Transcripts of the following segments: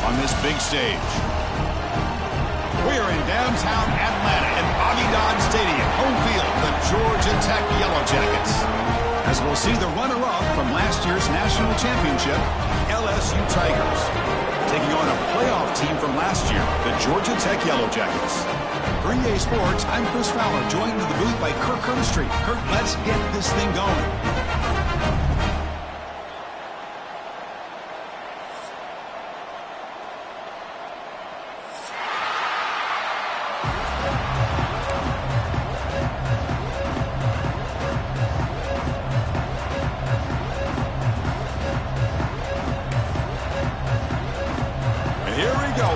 on this big stage. We are in downtown Atlanta at Boggy-Dodge Stadium, home field of the Georgia Tech Yellow Jackets, as we'll see the runner-up from last year's national championship, LSU Tigers, taking on a playoff team from last year, the Georgia Tech Yellow Jackets. For EA Sports, I'm Chris Fowler, joined in the booth by Kirk Herbstreit. Kirk, let's get this thing going.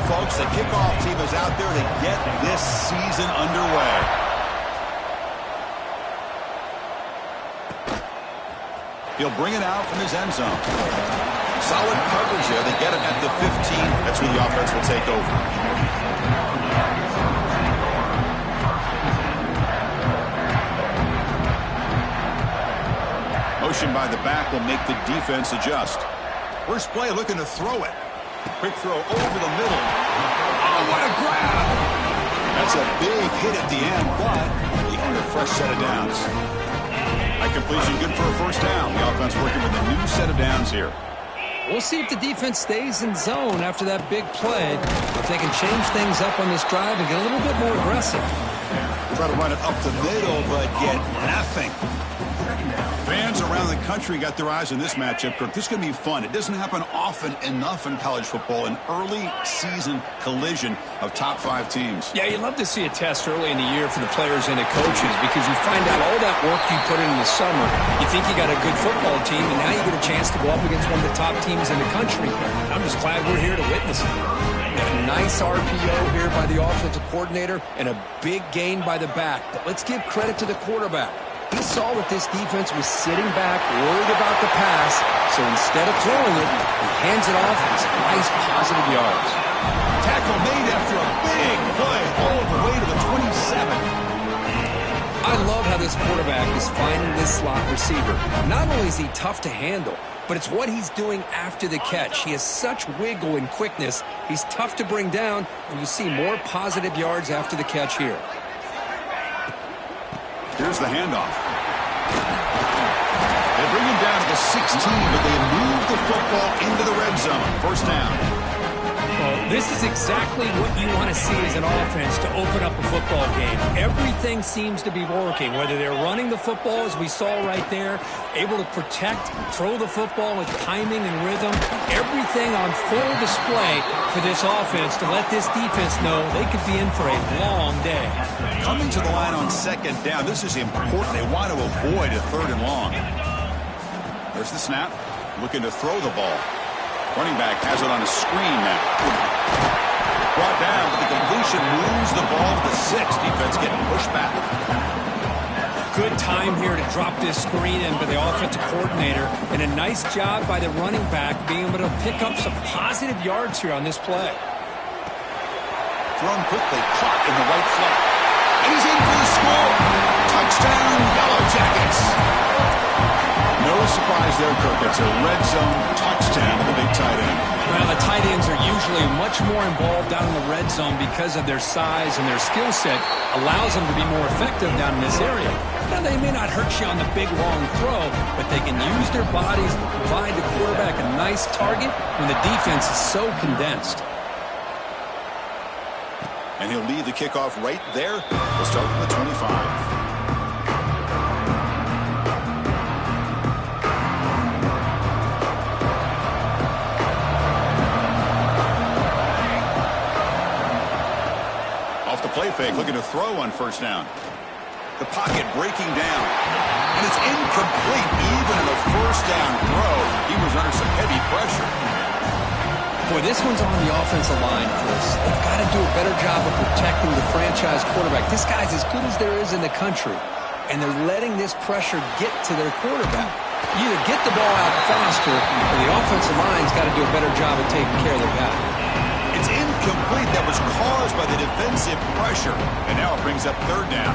Folks, the kickoff team is out there to get this season underway. He'll bring it out from his end zone. Solid coverage there. They get it at the 15. That's where the offense will take over. Motion by the back will make the defense adjust. First play looking to throw it. Quick throw over the middle. Oh, what a grab! That's a big hit at the end, but he earned a fresh set of downs. That completion good for a first down. The offense working with a new set of downs here. We'll see if the defense stays in zone after that big play. If they can change things up on this drive and get a little bit more aggressive. Try to run it up the middle, but get nothing. Fans around the country got their eyes on this matchup, Kirk. This is going to be fun. It doesn't happen often enough in college football, an early season collision of top 5 teams. Yeah, you'd love to see a test early in the year for the players and the coaches because you find out all that work you put in the summer. You think you got a good football team, and now you get a chance to go up against one of the top teams in the country. I'm just glad we're here to witness it. A nice RPO here by the offensive coordinator and a big gain by the back. But let's give credit to the quarterback. He saw that this defense was sitting back, worried about the pass, so instead of throwing it, he hands it off and some nice positive yards. Tackle made after a big play all the way to the 27. I love how this quarterback is finding this slot receiver. Not only is he tough to handle, but it's what he's doing after the catch. He has such wiggle and quickness. He's tough to bring down, and you see more positive yards after the catch here. Here's the handoff. They bring him down to the 16, but they move the football into the red zone. First down. Well, this is exactly what you want to see as an offense to open up a football game. Everything seems to be working, whether they're running the football, as we saw right there, able to protect, throw the football with timing and rhythm. Everything on full display for this offense to let this defense know they could be in for a long day. Coming to the line on second down, this is important. They want to avoid a third and long. There's the snap. Looking to throw the ball. Running back has it on a screen now. Brought down, but the completion moves the ball to the 6. Defense getting pushed back. Good time here to drop this screen in by the offensive coordinator, and a nice job by the running back being able to pick up some positive yards here on this play. Thrown quickly, caught in the right flat. And he's in for the score. Touchdown, Yellow Jackets. No surprise there, Kirk. It's a red zone touchdown to the big tight end. Well, the tight ends are usually much more involved down in the red zone because of their size and their skill set allows them to be more effective down in this area. Now, they may not hurt you on the big, long throw, but they can use their bodies to provide the quarterback a nice target when the defense is so condensed. And he'll lead the kickoff right there. We'll start from the 25. Off the play fake, looking to throw on first down. The pocket breaking down. And it's incomplete even in a first down throw. He was under some heavy pressure. Boy, this one's on the offensive line, Chris. They've got to do a better job of protecting the franchise quarterback. This guy's as good as there is in the country, and they're letting this pressure get to their quarterback. You either get the ball out faster, or the offensive line's got to do a better job of taking care of their guy. It's incomplete. That was caused by the defensive pressure, and now it brings up third down.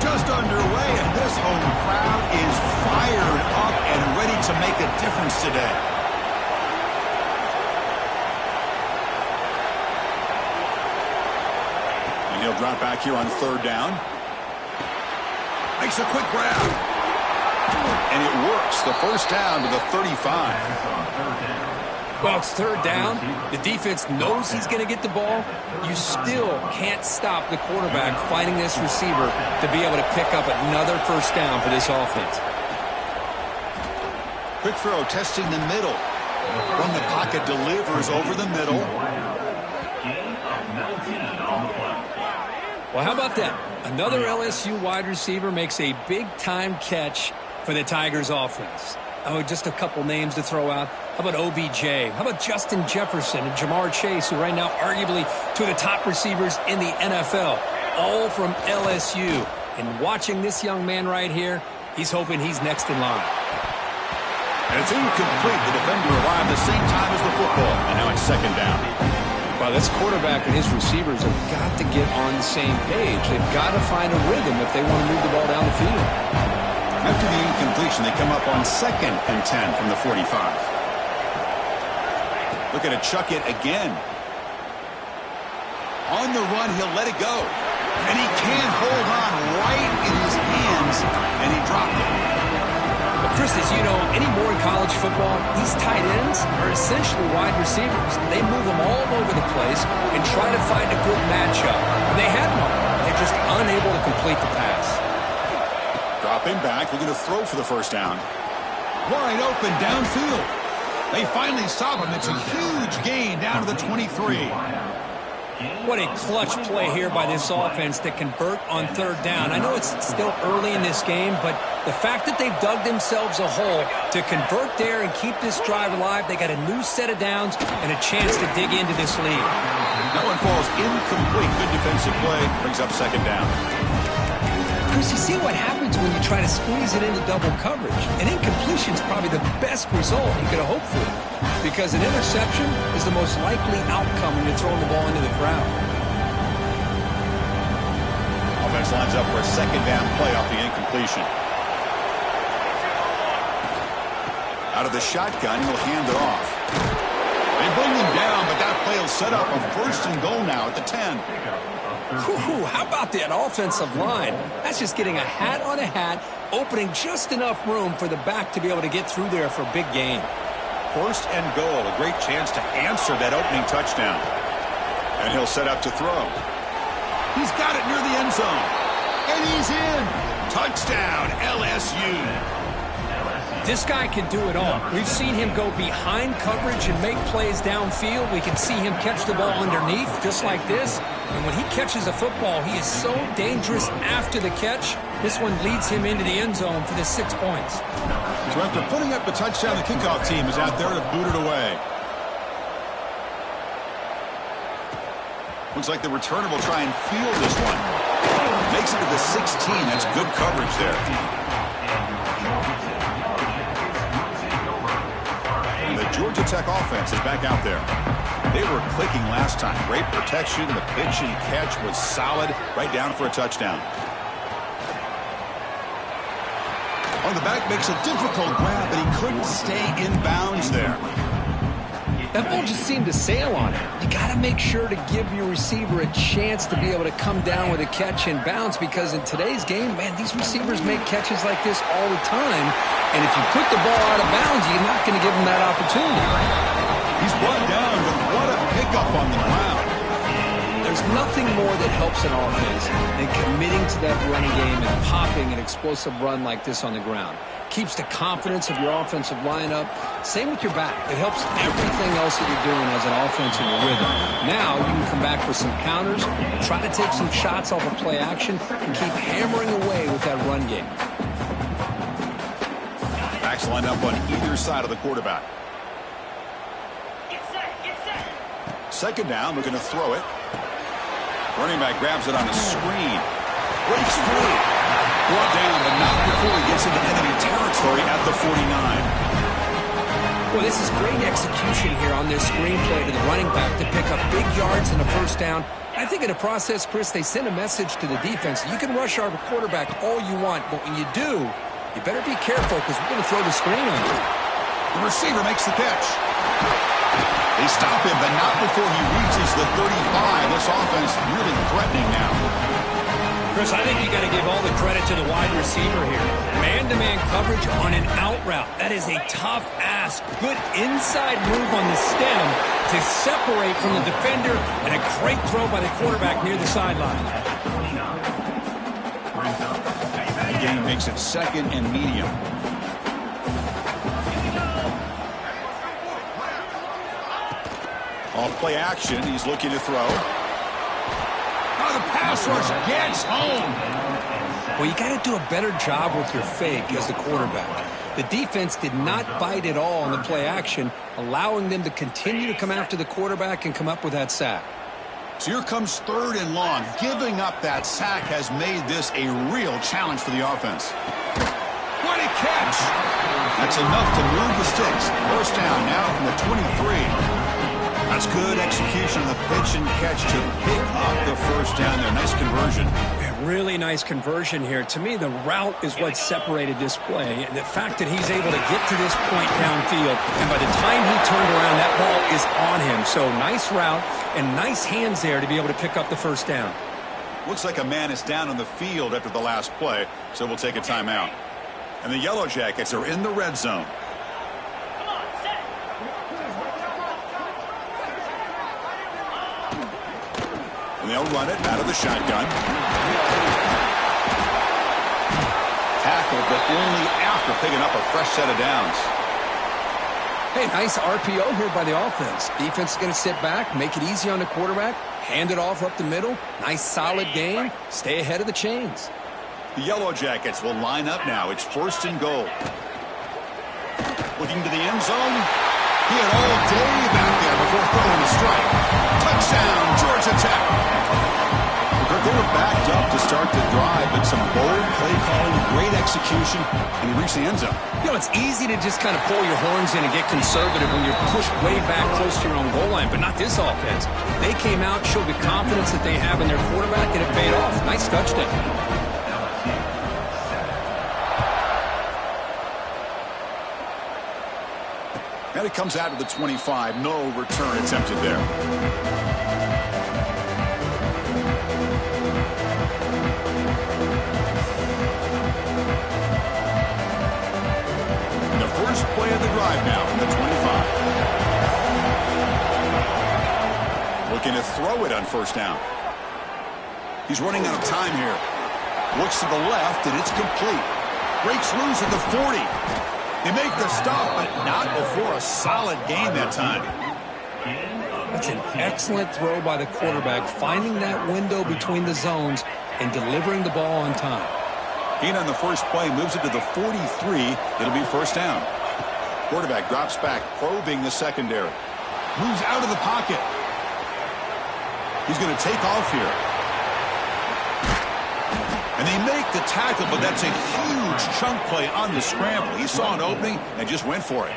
Just underway, and this home crowd is fired up and ready to make a difference today. And he'll drop back here on third down. Makes a quick grab. And it works. The first down to the 35. Well, it's third down. The defense knows he's going to get the ball. You still can't stop the quarterback finding this receiver to be able to pick up another first down for this offense. Quick throw, testing the middle. From the pocket, delivers over the middle. Well, how about that? Another LSU wide receiver makes a big-time catch for the Tigers offense. Oh, just a couple names to throw out. How about OBJ? How about Justin Jefferson and Jamar Chase, who right now arguably two of the top receivers in the NFL, all from LSU. And watching this young man right here, he's hoping he's next in line. And it's incomplete. The defender arrived the same time as the football. And now it's second down. Well, this quarterback and his receivers have got to get on the same page. They've got to find a rhythm if they want to move the ball down the field. After the incompletion, they come up on 2nd and 10 from the 45. Looking to chuck it again. On the run, he'll let it go. And he can't hold on right in his hands, and he dropped it. But Chris, as you know, anymore in college football, these tight ends are essentially wide receivers. They move them all over the place and try to find a good matchup. And they had one. They're just unable to complete the pass. Dropping back, looking to throw for the first down. Wide open downfield. They finally stop him. It's a huge gain down to the 23. What a clutch play here by this offense to convert on third down. I know it's still early in this game, but the fact that they've dug themselves a hole to convert there and keep this drive alive, they got a new set of downs and a chance to dig into this lead. That one falls incomplete. Good defensive play. Brings up second down. Chris, you see what happens when you try to squeeze it into double coverage. An incompletion is probably the best result you could have hoped for, because an interception is the most likely outcome when you're throwing the ball into the crowd. Offense lines up for a second down play off the incompletion. Out of the shotgun, he'll hand it off. They bring him down, but that play will set up a first and goal now at the 10. Whew, how about that offensive line? That's just getting a hat on a hat, opening just enough room for the back to be able to get through there for a big gain. First and goal, a great chance to answer that opening touchdown. And he'll set up to throw. He's got it near the end zone. And he's in. Touchdown, LSU. This guy can do it all. We've seen him go behind coverage and make plays downfield. We can see him catch the ball underneath, just like this. And when he catches a football, he is so dangerous after the catch. This one leads him into the end zone for the 6 points. So after putting up the touchdown, the kickoff team is out there to boot it away. Looks like the returner will try and field this one. Makes it to the 16. That's good coverage there. And the Georgia Tech offense is back out there. They were clicking last time. Great protection. The pitch and catch was solid. Right down for a touchdown. On the back makes a difficult grab, but he couldn't stay in bounds there. That ball just seemed to sail on it. You got to make sure to give your receiver a chance to be able to come down with a catch in bounds, because in today's game, man, these receivers make catches like this all the time. And if you put the ball out of bounds, you're not going to give them that opportunity. He's brought down, but what a pickup on the ground. There's nothing more that helps an offense than committing to that running game and popping an explosive run like this on the ground. Keeps the confidence of your offensive lineup. Same with your back. It helps everything else that you're doing as an offense in your rhythm. Now you can come back for some counters, try to take some shots off of play action, and keep hammering away with that run game. Backs lined up on either side of the quarterback. Second down, looking to throw it. Running back grabs it on a screen. Breaks free. Brought down, but not before he gets into enemy territory at the 49. Well, this is great execution here on this screenplay to the running back to pick up big yards and a first down. I think in the process, Chris, they send a message to the defense. You can rush our quarterback all you want, but when you do, you better be careful, because we're going to throw the screen on you. receiver makes the catch. They stop him, but not before he reaches the 35. This offense really threatening now. Chris, I think you got to give all the credit to the wide receiver here. Man-to-man coverage on an out route. That is a tough ask. Good inside move on the stem to separate from the defender, and a great throw by the quarterback near the sideline. The game makes it 2nd and medium. Off play action, he's looking to throw. Oh, the pass rush gets home. Well, you got to do a better job with your fake as the quarterback. The defense did not bite at all on the play action, allowing them to continue to come after the quarterback and come up with that sack. So here comes 3rd and long. Giving up that sack has made this a real challenge for the offense. What a catch! That's enough to move the sticks. First down now from the 23. That's good execution of the pitch and catch to pick up the first down there. Nice conversion. Really nice conversion here. To me, the route is what separated this play. And the fact that he's able to get to this point downfield, and by the time he turned around, that ball is on him. So nice route and nice hands there to be able to pick up the first down. Looks like a man is down on the field after the last play, so we'll take a timeout. And the Yellow Jackets are in the red zone. And they'll run it out of the shotgun. Tackled, but only after picking up a fresh set of downs. Hey, nice RPO here by the offense. Defense is going to sit back, make it easy on the quarterback, hand it off up the middle. Nice solid game. Stay ahead of the chains. The Yellow Jackets will line up now. It's 1st and goal. Looking to the end zone. He had all day back there before throwing a strike. Touchdown, Georgia Tech. They were backed up to start the drive, but some bold play calling, great execution, and he reached the end zone. You know, it's easy to just kind of pull your horns in and get conservative when you're pushed way back close to your own goal line, but not this offense. They came out, showed the confidence that they have in their quarterback, and it paid off. Nice touchdown. And it comes out to the 25. No return attempted there. And the first play of the drive now from the 25. Looking to throw it on first down. He's running out of time here. Looks to the left, and it's complete. Breaks loose at the 40. They make the stop, but not before a solid gain that time. That's an excellent throw by the quarterback, finding that window between the zones and delivering the ball on time. Gain on the first play moves it to the 43. It'll be first down. Quarterback drops back, probing the secondary. Moves out of the pocket. He's going to take off here. And they make the tackle, but that's a huge chunk play on the scramble. He saw an opening and just went for it.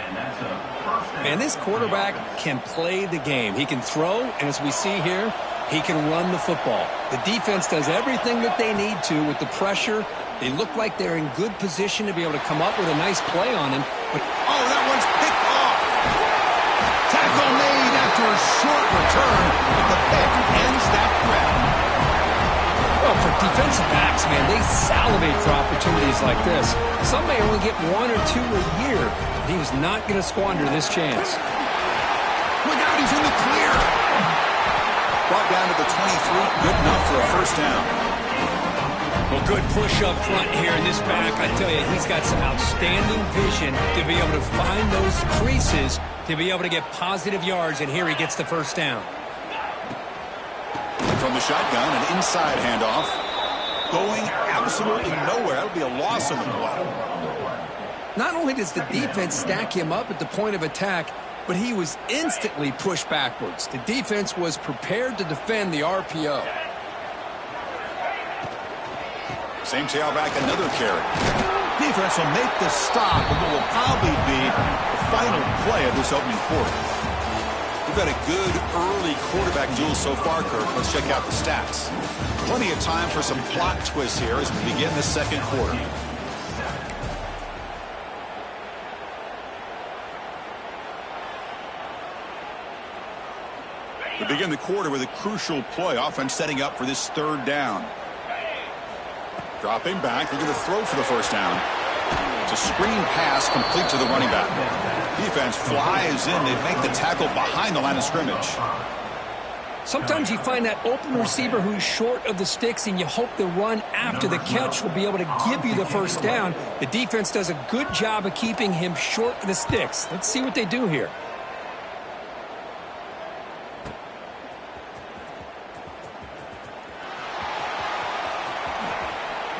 Man, this quarterback can play the game. He can throw, and as we see here, he can run the football. The defense does everything that they need to with the pressure. They look like they're in good position to be able to come up with a nice play on him. But oh, that one's picked off. Tackle made after a short return, but the pick ends that threat. Well, for defensive backs, man, they salivate for opportunities like this. Some may only get 1 or 2 a year. He was not going to squander this chance. Look out, he's in the clear. Brought down to the 23, good enough for a first down. Well, good push up front here in this back. I tell you, he's got some outstanding vision to be able to find those creases, to be able to get positive yards, and here he gets the first down. From the shotgun, an inside handoff. Going absolutely nowhere. That'll be a loss on the play. Not only does the defense stack him up at the point of attack, but he was instantly pushed backwards. The defense was prepared to defend the RPO. Same tailback, another carry. Defense will make the stop, and what will probably be the final play of this opening quarter. We've got a good early quarterback duel so far, Kirk. Let's check out the stats. Plenty of time for some plot twists here as we begin the second quarter. We begin the quarter with a crucial play. Offense setting up for this third down. Dropping back, looking to throw for the first down. It's a screen pass complete to the running back. Defense flies in. They make the tackle behind the line of scrimmage. Sometimes you find that open receiver who's short of the sticks, and you hope the run after the catch will be able to give you the first down. The defense does a good job of keeping him short of the sticks. Let's see what they do here.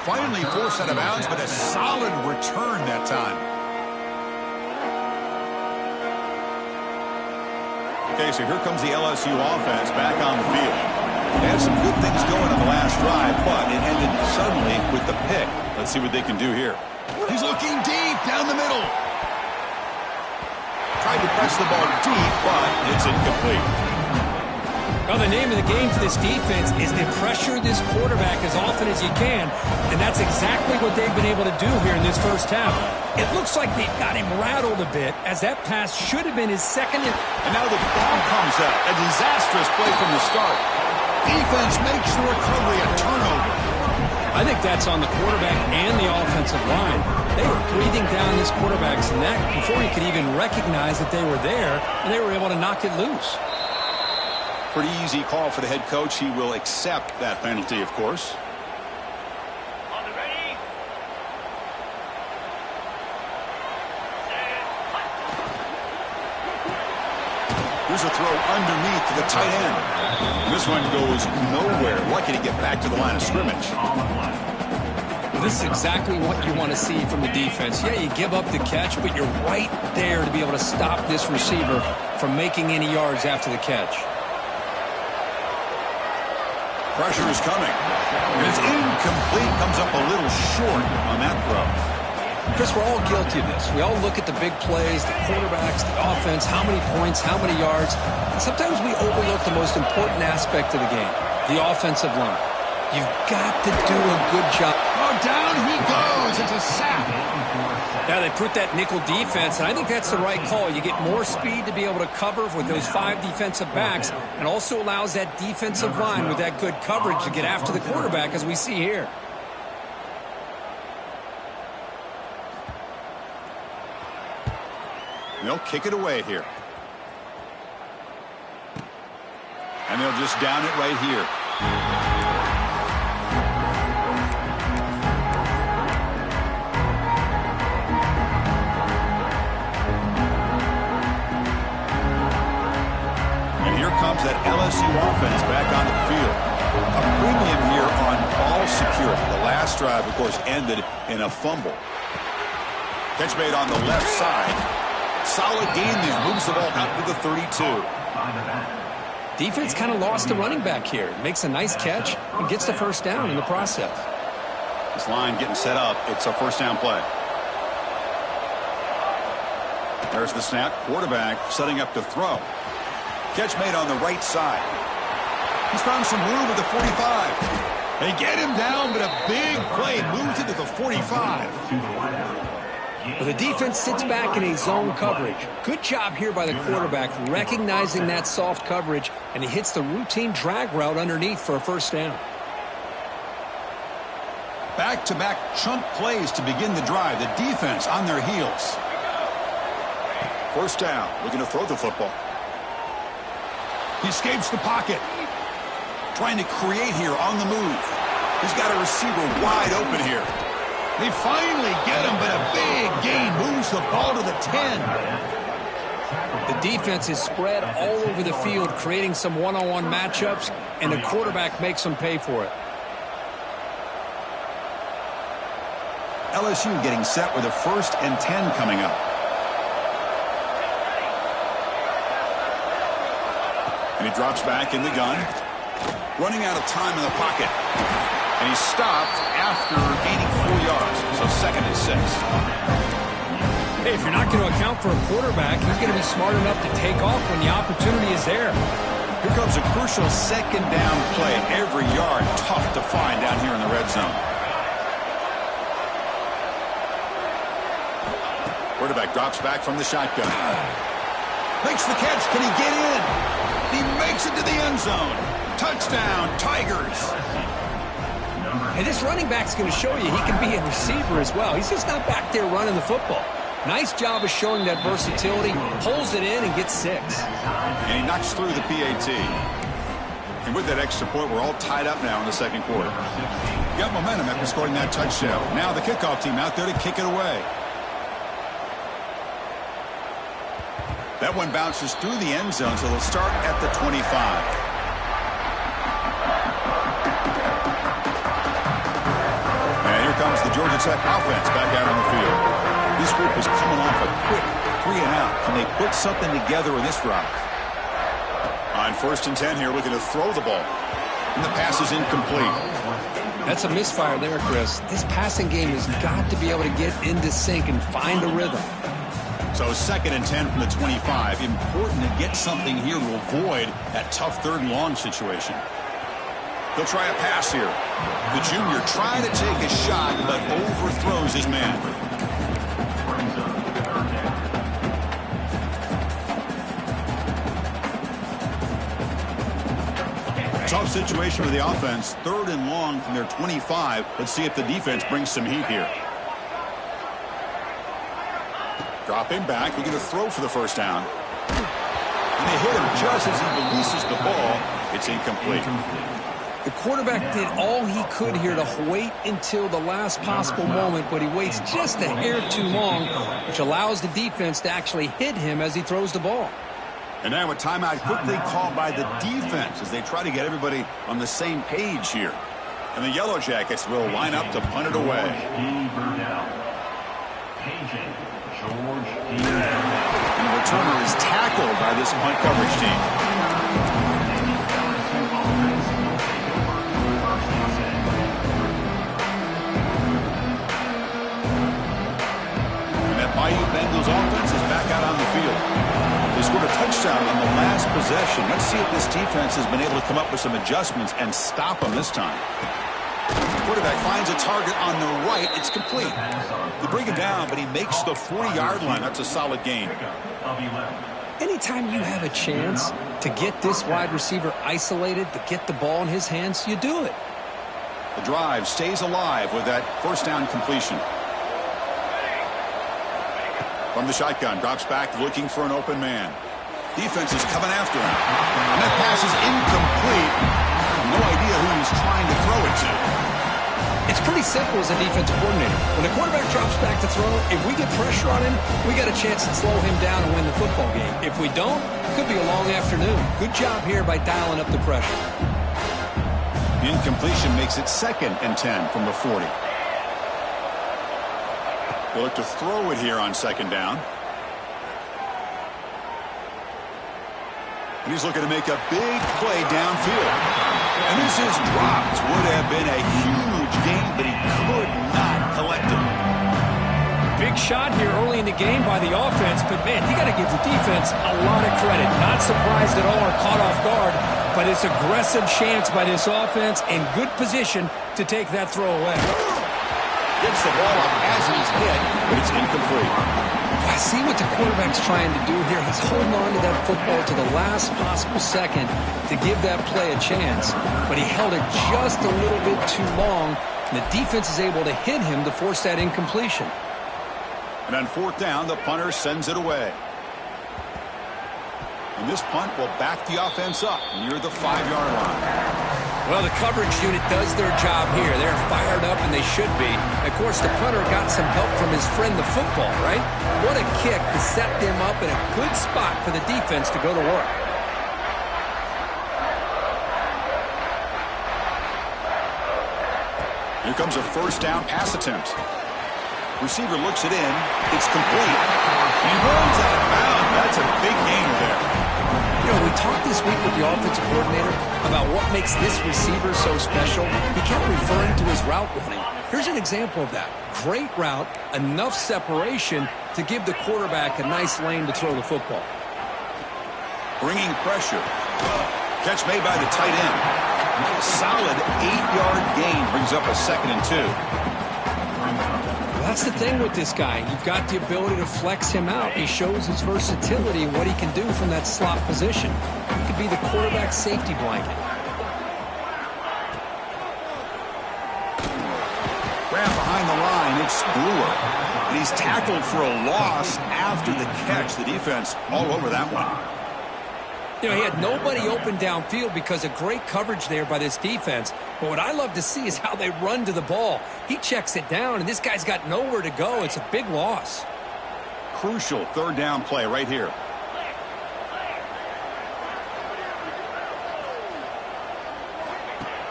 Finally forced out of bounds, but a solid return that time. Okay, so here comes the LSU offense back on the field. They had some good things going on the last drive, but it ended suddenly with the pick. Let's see what they can do here. He's looking deep down the middle. Tried to press the ball deep, but it's incomplete. Well, the name of the game for this defense is to pressure this quarterback as often as you can, and that's exactly what they've been able to do here in this first half. It looks like they've got him rattled a bit, as that pass should have been his second. And now the ball comes out. A disastrous play from the start. Defense makes the recovery a turnover. I think that's on the quarterback and the offensive line. They were breathing down this quarterback's neck before he could even recognize that they were there, and they were able to knock it loose. Pretty easy call for the head coach. He will accept that penalty, of course. Here's a throw underneath to the tight end. This one goes nowhere. Lucky to get back to the line of scrimmage. This is exactly what you want to see from the defense. Yeah, you give up the catch, but you're right there to be able to stop this receiver from making any yards after the catch. Pressure is coming. And it's incomplete. Comes up a little short on that throw. Chris, we're all guilty of this. We all look at the big plays, the quarterbacks, the offense, how many points, how many yards. And sometimes we overlook the most important aspect of the game, the offensive line. You've got to do a good job. Oh, down he goes. It's a sack. Now they put that nickel defense, and I think that's the right call. You get more speed to be able to cover with those 5 defensive backs, and also allows that defensive line with that good coverage to get after the quarterback, as we see here. They'll kick it away here. And they'll just down it right here. Comes that LSU offense back onto the field. A premium here on ball security. The last drive, of course, ended in a fumble. Catch made on the left side. Solid gain there. Moves the ball out to the 32. Defense kind of lost the running back here. Makes a nice catch and gets the first down in the process. This line getting set up. It's a first down play. There's the snap. Quarterback setting up to throw. Catch made on the right side. He's found some room at the 45. They get him down, but a big play moves it to the 45. Well, the defense sits back in a zone coverage. Good job here by the quarterback recognizing that soft coverage, and he hits the routine drag route underneath for a first down. Back-to-back chunk plays to begin the drive. The defense on their heels. First down. Looking to throw the football. He escapes the pocket. Trying to create here on the move. He's got a receiver wide open here. They finally get him, but a big gain moves the ball to the 10. The defense is spread all over the field, creating some one-on-one matchups, and the quarterback makes them pay for it. LSU getting set with a 1st and 10 coming up. And he drops back in the gun. Running out of time in the pocket. And he's stopped after gaining 4 yards. So 2nd and 6. Hey, if you're not going to account for a quarterback, he's going to be smart enough to take off when the opportunity is there. Here comes a crucial 2nd down play. Every yard tough to find down here in the red zone. Quarterback drops back from the shotgun. Makes the catch. Can he get in? He makes it to the end zone. Touchdown, Tigers. And this running back's going to show you he can be a receiver as well. He's just not back there running the football. Nice job of showing that versatility. Pulls it in and gets 6. And he knocks through the PAT. And with that extra point, we're all tied up now in the second quarter. Got momentum after scoring that touchdown. Now the kickoff team out there to kick it away. That one bounces through the end zone, so they'll start at the 25. And here comes the Georgia Tech offense back out on the field. This group is coming off a quick 3-and-out. Can they put something together in this drive? On 1st and 10 here, looking to throw the ball. And the pass is incomplete. That's a misfire there, Chris. This passing game has got to be able to get into sync and find a rhythm. So 2nd and 10 from the 25. Important to get something here to avoid that tough 3rd and long situation. He'll try a pass here. The junior trying to take a shot, but overthrows his man. Tough situation for the offense. 3rd and long from their 25. Let's see if the defense brings some heat here. Dropping back, looking to throw for the 1st down. And they hit him just as he releases the ball. It's incomplete. The quarterback did all he could here to wait until the last possible moment, but he waits just a hair too long, which allows the defense to actually hit him as he throws the ball. And now a timeout quickly called by the defense as they try to get everybody on the same page here. And the Yellow Jackets will line up to punt it away. And the returner is tackled by this punt coverage team. And that Bayou Bengals offense is back out on the field. They scored a touchdown on the last possession. Let's see if this defense has been able to come up with some adjustments and stop them this time. Quarterback finds a target on the right. It's complete. They bring him down, but he makes the 40-yard line. That's a solid gain. Anytime you have a chance to get this wide receiver isolated, to get the ball in his hands, you do it. The drive stays alive with that 1st down completion. From the shotgun, drops back looking for an open man. Defense is coming after him. And that pass is incomplete. No idea who he's trying to throw it to. It's pretty simple as a defensive coordinator. When the quarterback drops back to throw, if we get pressure on him, we got a chance to slow him down and win the football game. If we don't, it could be a long afternoon. Good job here by dialing up the pressure. The incompletion makes it 2nd and 10 from the 40. They'll look to throw it here on 2nd down. And he's looking to make a big play downfield. And this is dropped. Would have been a huge gain, but he could not collect it. Big shot here early in the game by the offense, but man, you got to give the defense a lot of credit. Not surprised at all or caught off guard, but it's aggressive chance by this offense and good position to take that throw away. Gets the ball up as he's hit, but it's incomplete. I see what the quarterback's trying to do here. He's holding on to that football to the last possible second to give that play a chance, but he held it just a little bit too long, and the defense is able to hit him to force that incompletion. And on 4th down, the punter sends it away. And this punt will back the offense up near the 5-yard line. Well, the coverage unit does their job here. They're fired up, and they should be. Of course, the punter got some help from his friend, the football, right? What a kick to set them up in a good spot for the defense to go to work. Here comes a 1st down pass attempt. Receiver looks it in. It's complete. He runs out of bounds. That's a big gain there. You know, we talked this week with the offensive coordinator about what makes this receiver so special. He kept referring to his route running. Here's an example of that. Great route, enough separation to give the quarterback a nice lane to throw the football. Bringing pressure. Catch made by the tight end. A solid 8-yard gain brings up a 2nd and 2. That's the thing with this guy. You've got the ability to flex him out. He shows his versatility and what he can do from that slot position. He could be the quarterback's safety blanket. Grab behind the line, it's Brewer. And he's tackled for a loss after the catch. The defense all over that one. You know, he had nobody open downfield because of great coverage there by this defense. But what I love to see is how they run to the ball. He checks it down, and this guy's got nowhere to go. It's a big loss. Crucial third down play right here.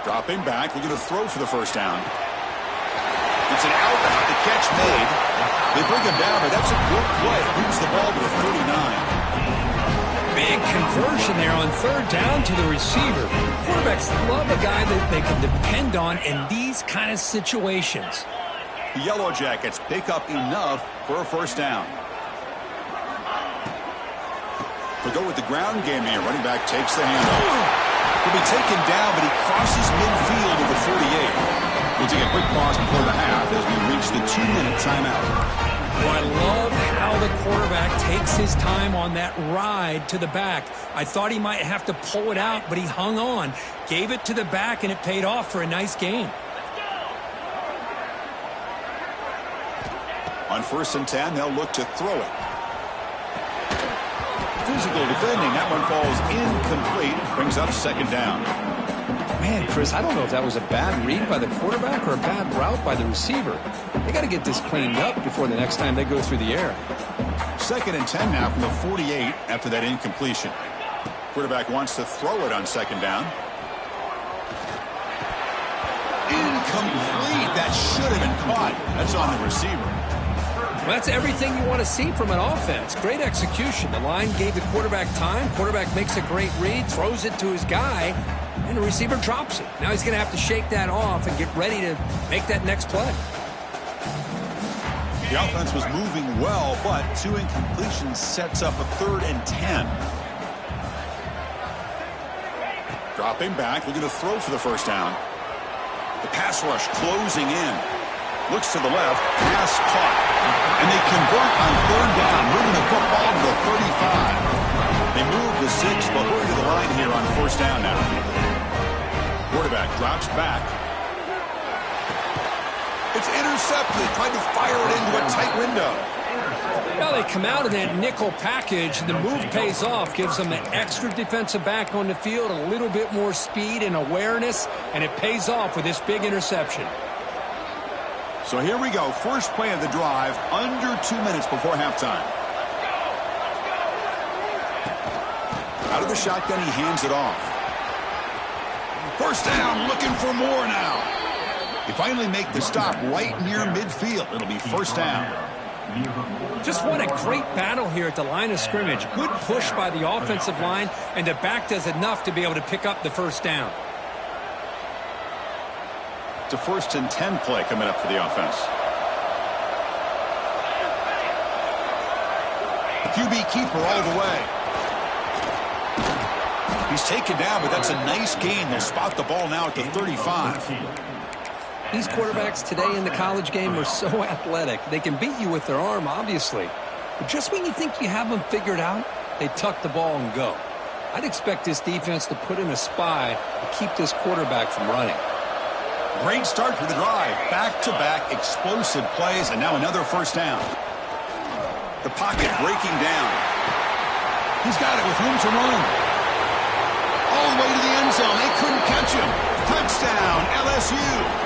Dropping back, looking to throw for the first down. It's an out. The catch made. They bring him down, but that's a good play. Moves the ball to the 39. Big conversion there on third down to the receiver. Quarterbacks love a guy that they can depend on in these kind of situations. The Yellow Jackets pick up enough for a first down. They'll go with the ground game here. Running back takes the handoff. He'll be taken down, but he crosses midfield at the 48. We'll take a quick pause before the half as we reach the 2-minute timeout. Well, I love how the quarterback takes his time on that ride to the back. I thought he might have to pull it out, but he hung on, gave it to the back, and it paid off for a nice gain. On 1st and 10, they'll look to throw it. Physical defending. That one falls incomplete. Brings up 2nd down. Man, Chris, I don't know if that was a bad read by the quarterback or a bad route by the receiver. They got to get this cleaned up before the next time they go through the air. 2nd and 10 now from the 48 after that incompletion. Quarterback wants to throw it on 2nd down. Incomplete. That should have been caught. That's on the receiver. Well, that's everything you want to see from an offense. Great execution. The line gave the quarterback time. Quarterback makes a great read, throws it to his guy, and the receiver drops it. Now he's going to have to shake that off and get ready to make that next play. The offense was moving well, but 2 incompletions sets up a 3rd and 10. Dropping back, looking to throw for the first down. The pass rush closing in. Looks to the left, pass caught. And they convert on 3rd down, moving the football to the 35. They move the 6, but we're to the line here on 1st down now. Quarterback drops back. It's intercepted. Tried to fire it into a tight window. Now they come out in that nickel package. The move pays off, gives them an extra defensive back on the field, a little bit more speed and awareness, and it pays off with this big interception. So here we go. First play of the drive, under 2 minutes before halftime. Out of the shotgun, he hands it off. First down, looking for more now. They finally make the stop right near midfield. It'll be 1st down. Just what a great battle here at the line of scrimmage. Good push by the offensive line, and the back does enough to be able to pick up the 1st down. It's a 1st and 10 play coming up for the offense. QB keeper all the way. He's taken down, but that's a nice gain. They'll spot the ball now at the 35. These quarterbacks today in the college game are so athletic. They can beat you with their arm, obviously. But just when you think you have them figured out, they tuck the ball and go. I'd expect this defense to put in a spy to keep this quarterback from running. Great start for the drive. Back-to-back explosive plays, and now another 1st down. The pocket breaking down. He's got it with room to run. All the way to the end zone. They couldn't catch him. Touchdown, LSU.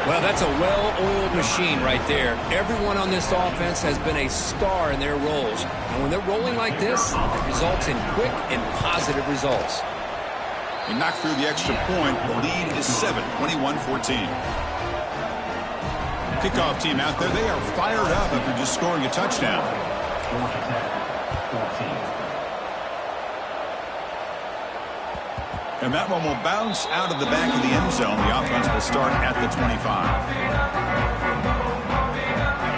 Well, that's a well-oiled machine right there. Everyone on this offense has been a star in their roles. And when they're rolling like this, it results in quick and positive results. They knock through the extra point. The lead is 7, 21-14. Kickoff team out there. They are fired up after just scoring a touchdown. And that one will bounce out of the back of the end zone. The offense will start at the 25.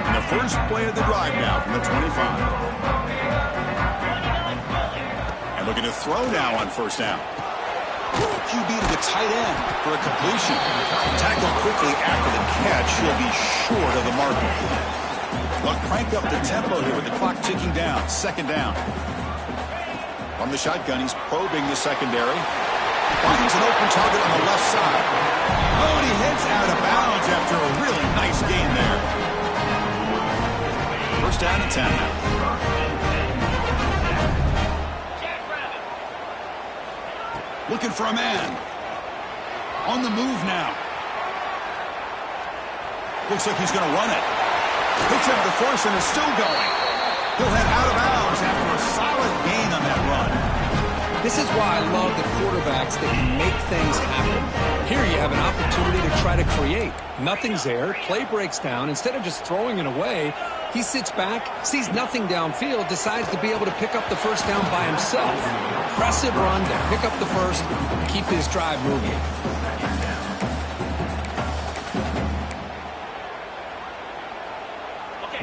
And the first play of the drive now from the 25. And looking to throw now on 1st down. QB to the tight end for a completion. Tackled quickly after the catch. He'll be short of the marker. They'll crank up the tempo here with the clock ticking down. Second down. From the shotgun, he's probing the secondary. Finds an open target on the left side. Oh, and he heads out of bounds after a really nice gain there. First down and 10 now. Looking for a man. On the move now. Looks like he's going to run it. Picks up the force and is still going. He'll head out of bounds after a solid gain on that run. This is why I love the quarterbacks that can make things happen. Here you have an opportunity to try to create. Nothing's there. Play breaks down. Instead of just throwing it away, he sits back, sees nothing downfield, decides to be able to pick up the first down by himself. Impressive run to pick up the first and keep his drive moving.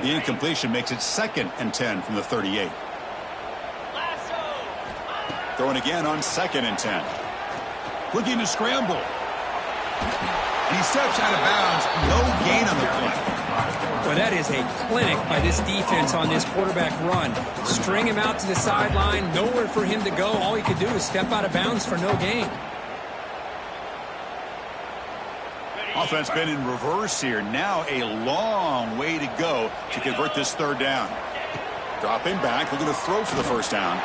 The incompletion makes it 2nd and 10 from the 38. Throwing again on 2nd and 10. Looking to scramble. And he steps out of bounds. No gain on the play. Well, that is a clinic by this defense on this quarterback run. String him out to the sideline. Nowhere for him to go. All he could do is step out of bounds for no gain. Offense been in reverse here. Now a long way to go to convert this third down. Dropping back. Looking to throw for the first down.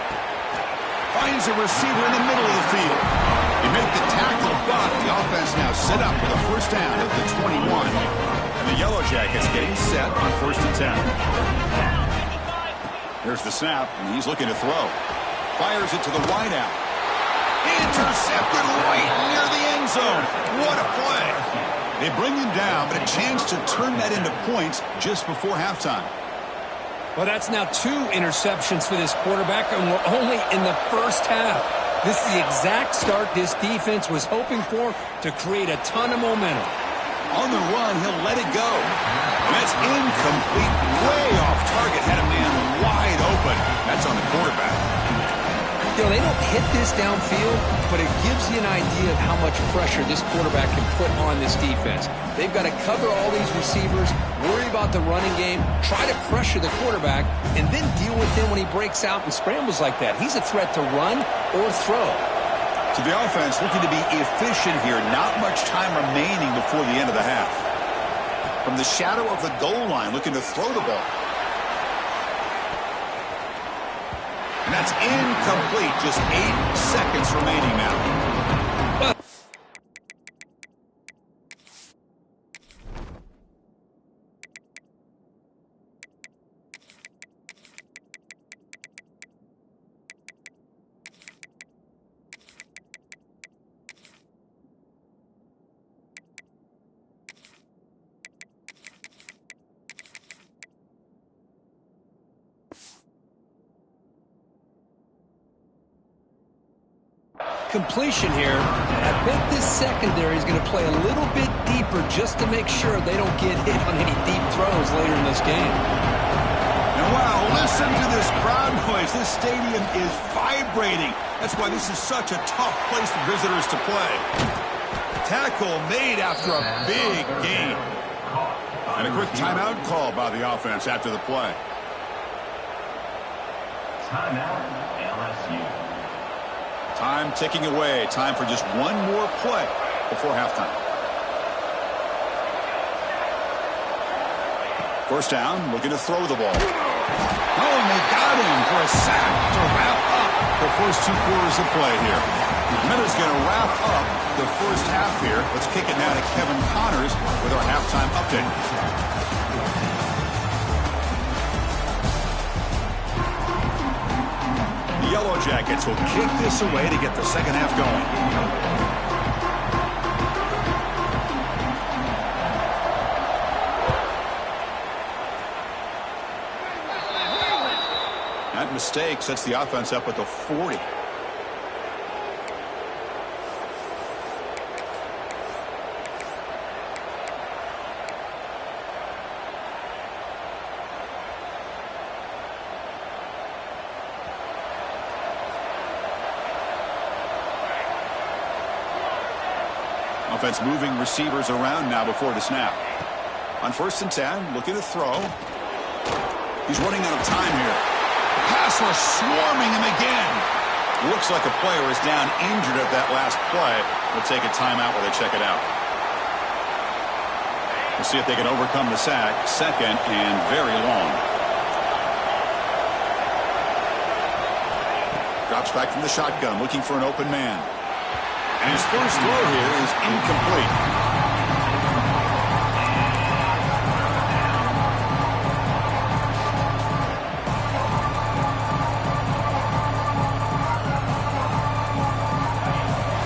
Finds a receiver in the middle of the field. They make the tackle, but the offense now set up for the first down at the 21. And the Yellow Jackets getting set on 1st and 10. Here's the snap, and he's looking to throw. Fires it to the wideout. Intercepted right near the end zone. What a play. They bring him down, but a chance to turn that into points just before halftime. Well, that's now 2 interceptions for this quarterback, and we're only in the first half. This is the exact start this defense was hoping for to create a ton of momentum. On the run, he'll let it go. And that's incomplete, way off target. Had a man wide open. That's on the quarterback. You know, they don't hit this downfield, but it gives you an idea of how much pressure this quarterback can put on this defense. They've got to cover all these receivers, worry about the running game, try to pressure the quarterback, and then deal with him when he breaks out and scrambles like that. He's a threat to run or throw. So the offense looking to be efficient here. Not much time remaining before the end of the half. From the shadow of the goal line, looking to throw the ball. And that's incomplete. Just 8 seconds remaining now. Completion here. I bet this secondary is going to play a little bit deeper just to make sure they don't get hit on any deep throws later in this game. And wow, listen to this crowd noise. This stadium is vibrating. That's why this is such a tough place for visitors to play. Tackle made after a big gain. And a quick timeout call by the offense after the play. Timeout, LSU. Time ticking away. Time for just one more play before halftime. First down, looking to throw the ball. Oh, and they got him for a sack to wrap up the first 2 quarters of play here. Minutes going to wrap up the first half here. Let's kick it now to Kevin Connors with our halftime update. The Yellow Jackets will kick this away to get the second half going. That mistake sets the offense up at the 40. offense moving receivers around now before the snap. On 1st and 10, looking to throw. He's running out of time here. Pass rush swarming him again. Looks like a player is down injured at that last play. We'll take a timeout while they check it out. We'll see if they can overcome the sack. 2nd and very long. Drops back from the shotgun, looking for an open man. And his first throw here is incomplete.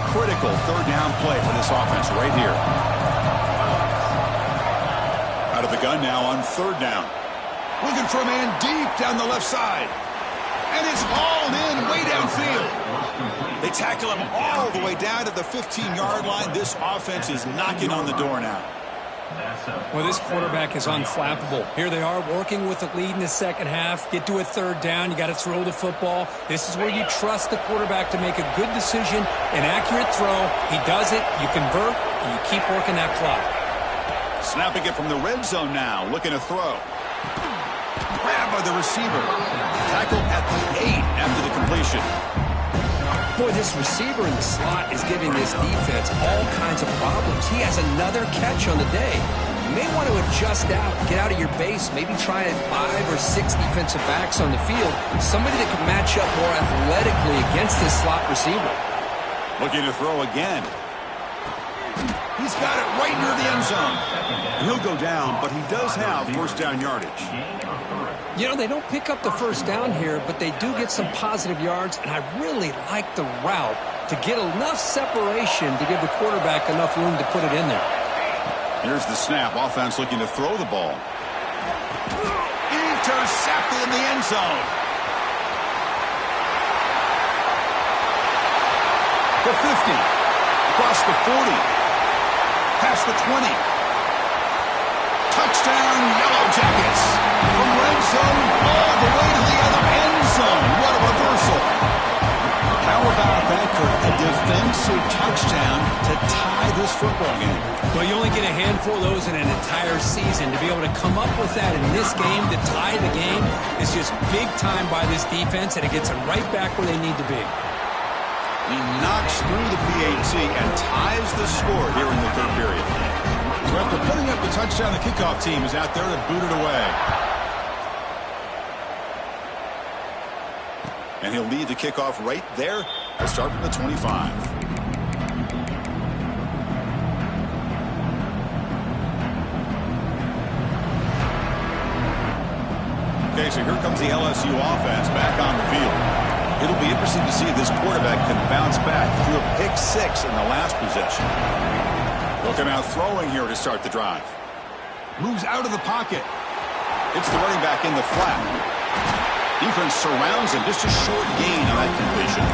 Critical 3rd down play for this offense right here. Out of the gun now on 3rd down. Looking for a man deep down the left side. And it's hauled in way downfield. They tackle him all the way down to the 15-yard line. This offense is knocking on the door now. Well, this quarterback is unflappable. Here they are working with the lead in the 2nd half. Get to a 3rd down. You got to throw the football. This is where you trust the quarterback to make a good decision, an accurate throw. He does it. You convert, and you keep working that clock. Snapping it from the red zone now. Looking to throw. Grabbed by the receiver. Tackled at the 8 after the completion. Boy, this receiver in the slot is giving this defense all kinds of problems. He has another catch on the day. You may want to adjust out, get out of your base, maybe try 5 or 6 defensive backs on the field. Somebody that can match up more athletically against this slot receiver. Looking to throw again. He's got it right near the end zone. He'll go down, but he does have 1st down yardage. You know, they don't pick up the 1st down here, but they do get some positive yards, and I really like the route to get enough separation to give the quarterback enough room to put it in there. Here's the snap. Offense looking to throw the ball. Intercepted in the end zone. The 50. Across the 40. Past the 20. Touchdown, Yellow Jackets. From red zone all the way to the other end zone. What a reversal. How about that, Kurt? A defensive touchdown to tie this football game. Well, you only get a handful of those in an entire season. To be able to come up with that in this game, to tie the game, is just big time by this defense, and it gets them right back where they need to be. He knocks through the PAT and ties the score here in the 3rd period. So after putting up the touchdown, the kickoff team is out there to boot it away. And he'll lead the kickoff right there. He'll start from the 25. Okay, so here comes the LSU offense back on the field. It'll be interesting to see if this quarterback can bounce back through a pick-6 in the last possession. Looking out throwing here to start the drive. Moves out of the pocket. It's the running back in the flat. Defense surrounds him. Just a short gain on that completion.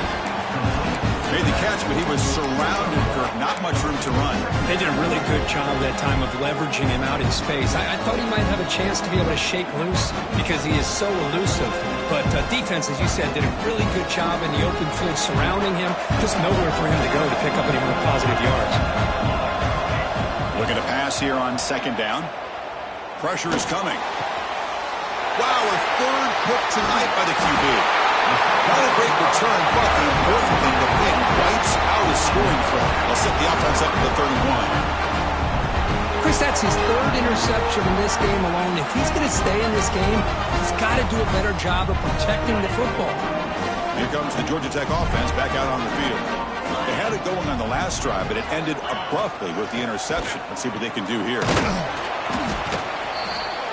Made the catch, but he was surrounded, Kirk. Not much room to run. They did a really good job that time of leveraging him out in space. I thought he might have a chance to be able to shake loose because he is so elusive. But defense, as you said, did a really good job in the open field surrounding him. Just nowhere for him to go to pick up any more positive yards. Looking to pass here on 2nd down. Pressure is coming. Wow, a 3rd pick tonight by the QB. Not a great return, but the important thing, the pick wipes out his scoring threat. They'll set the offense up to the 31. Chris, that's his 3rd interception in this game alone. If he's going to stay in this game, he's got to do a better job of protecting the football. Here comes the Georgia Tech offense back out on the field. They had it going on the last drive, but it ended abruptly with the interception. Let's see what they can do here.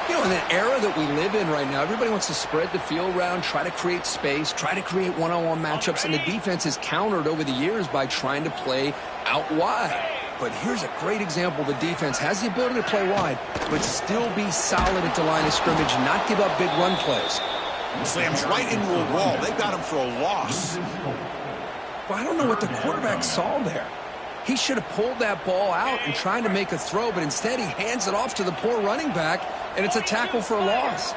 You know, in the era that we live in right now, everybody wants to spread the field around, try to create space, try to create one-on-one matchups, and the defense is countered over the years by trying to play out wide. But here's a great example. The defense has the ability to play wide, but still be solid at the line of scrimmage, not give up big run plays. Slams right into a wall. They got him for a loss. Well, I don't know what the quarterback saw there. He should have pulled that ball out and tried to make a throw, but instead he hands it off to the poor running back, and it's a tackle for a loss.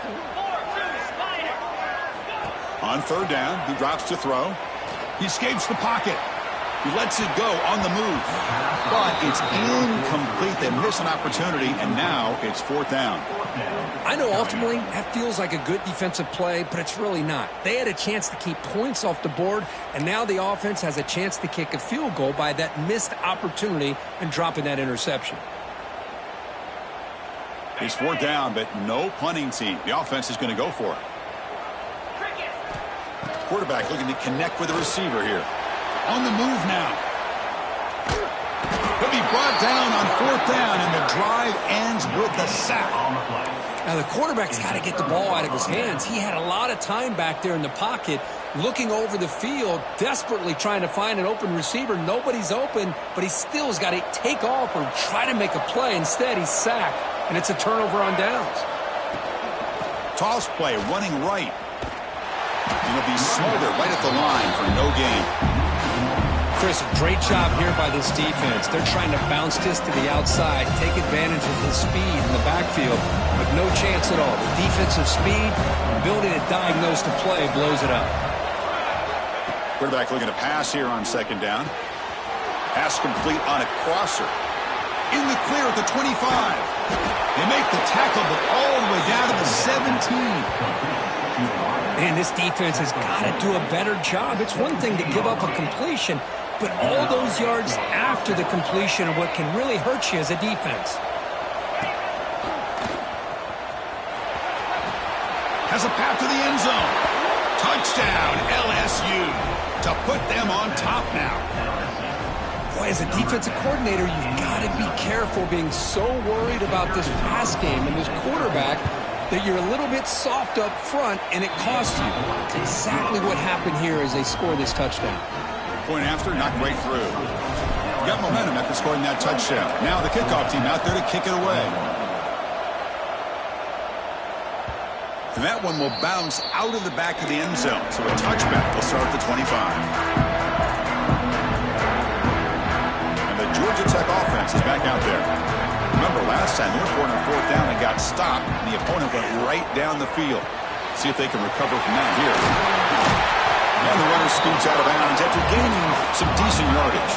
On 3rd down, he drops to throw. He escapes the pocket. He lets it go on the move. But it's incomplete. They miss an opportunity, and now it's 4th down. I know ultimately that feels like a good defensive play, but it's really not. They had a chance to keep points off the board, and now the offense has a chance to kick a field goal by that missed opportunity and dropping that interception. It's 4th down, but no punting team. The offense is going to go for it. Quarterback looking to connect with the receiver here. On the move now. He'll be brought down on 4th down, and the drive ends with the sack. Now, the quarterback's got to get the ball out of his hands. He had a lot of time back there in the pocket, looking over the field, desperately trying to find an open receiver. Nobody's open, but he still has got to take off or try to make a play. Instead, he's sacked, and it's a turnover on downs. Toss play, running right. And he'll be smothered right at the line for no gain. Chris, a great job here by this defense. They're trying to bounce this to the outside, take advantage of his speed in the backfield, but no chance at all. The defensive speed, ability to diagnose the play, blows it up. Quarterback looking to pass here on 2nd down. Pass complete on a crosser. In the clear at the 25. They make the tackle, but all the way down to the 17. Man, this defense has got to do a better job. It's one thing to give up a completion, but all those yards after the completion are what can really hurt you as a defense. Has a path to the end zone. Touchdown, LSU, to put them on top now. Boy, as a defensive coordinator, you've got to be careful being so worried about this pass game and this quarterback that you're a little bit soft up front, and it costs you. It's exactly what happened here as they score this touchdown. Point after, knocked right through. Got momentum after scoring that touchdown. Now the kickoff team out there to kick it away. And that one will bounce out of the back of the end zone. So a touchback will start at the 25. And the Georgia Tech offense is back out there. Remember, last time they were scoring on 4th down and got stopped, and the opponent went right down the field. See if they can recover from that here. And the runner scoots out of bounds after gaining some decent yardage.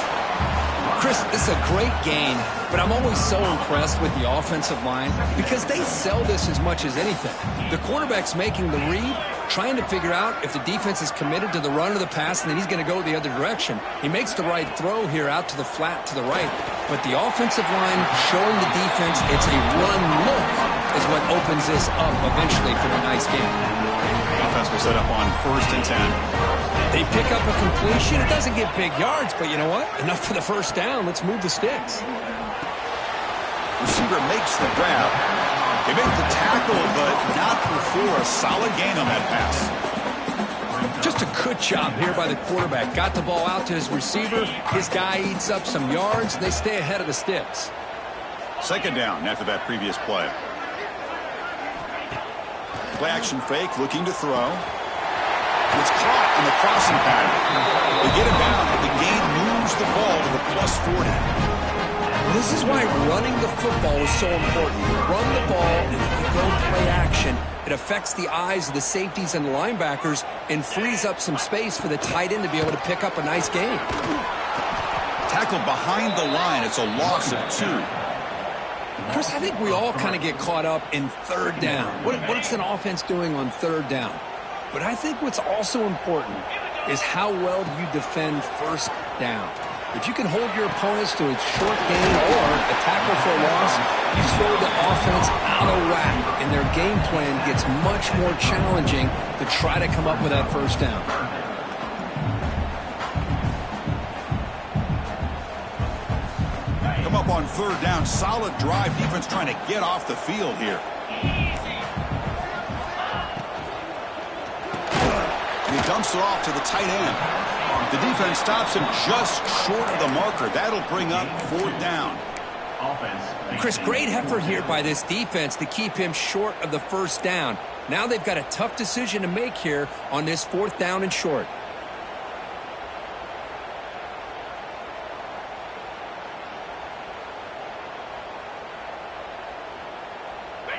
Chris, this is a great gain, but I'm always so impressed with the offensive line because they sell this as much as anything. The quarterback's making the read, trying to figure out if the defense is committed to the run or the pass, and then he's going to go the other direction. He makes the right throw here out to the flat to the right, but the offensive line showing the defense it's a run look is what opens this up eventually for the nice game. Offense will set up on 1st and 10. They pick up a completion. It doesn't get big yards, but you know what? Enough for the 1st down. Let's move the sticks. Receiver makes the grab. They make the tackle, but not before a solid gain on that pass. Just a good job here by the quarterback. Got the ball out to his receiver. His guy eats up some yards, and they stay ahead of the sticks. 2nd down after that previous play. Play action fake, looking to throw. It's caught in the crossing pattern. They get it down, but the gain moves the ball to the +40. This is why running the football is so important. You run the ball, and if you go play action, it affects the eyes of the safeties and linebackers and frees up some space for the tight end to be able to pick up a nice gain. Tackled behind the line. It's a loss of 2. Chris, I think we all kind of get caught up in 3rd down. What's an offense doing on 3rd down? But I think what's also important is how well do you defend 1st down. If you can hold your opponents to a short gain or a tackle for a loss, you throw the offense out of whack, and their game plan gets much more challenging to try to come up with that 1st down. Come up on 3rd down. Solid drive. Defense trying to get off the field here. He dumps it off to the tight end. The defense stops him just short of the marker. That'll bring up 4th down. Chris, great effort here by this defense to keep him short of the 1st down. Now they've got a tough decision to make here on this 4th down and short.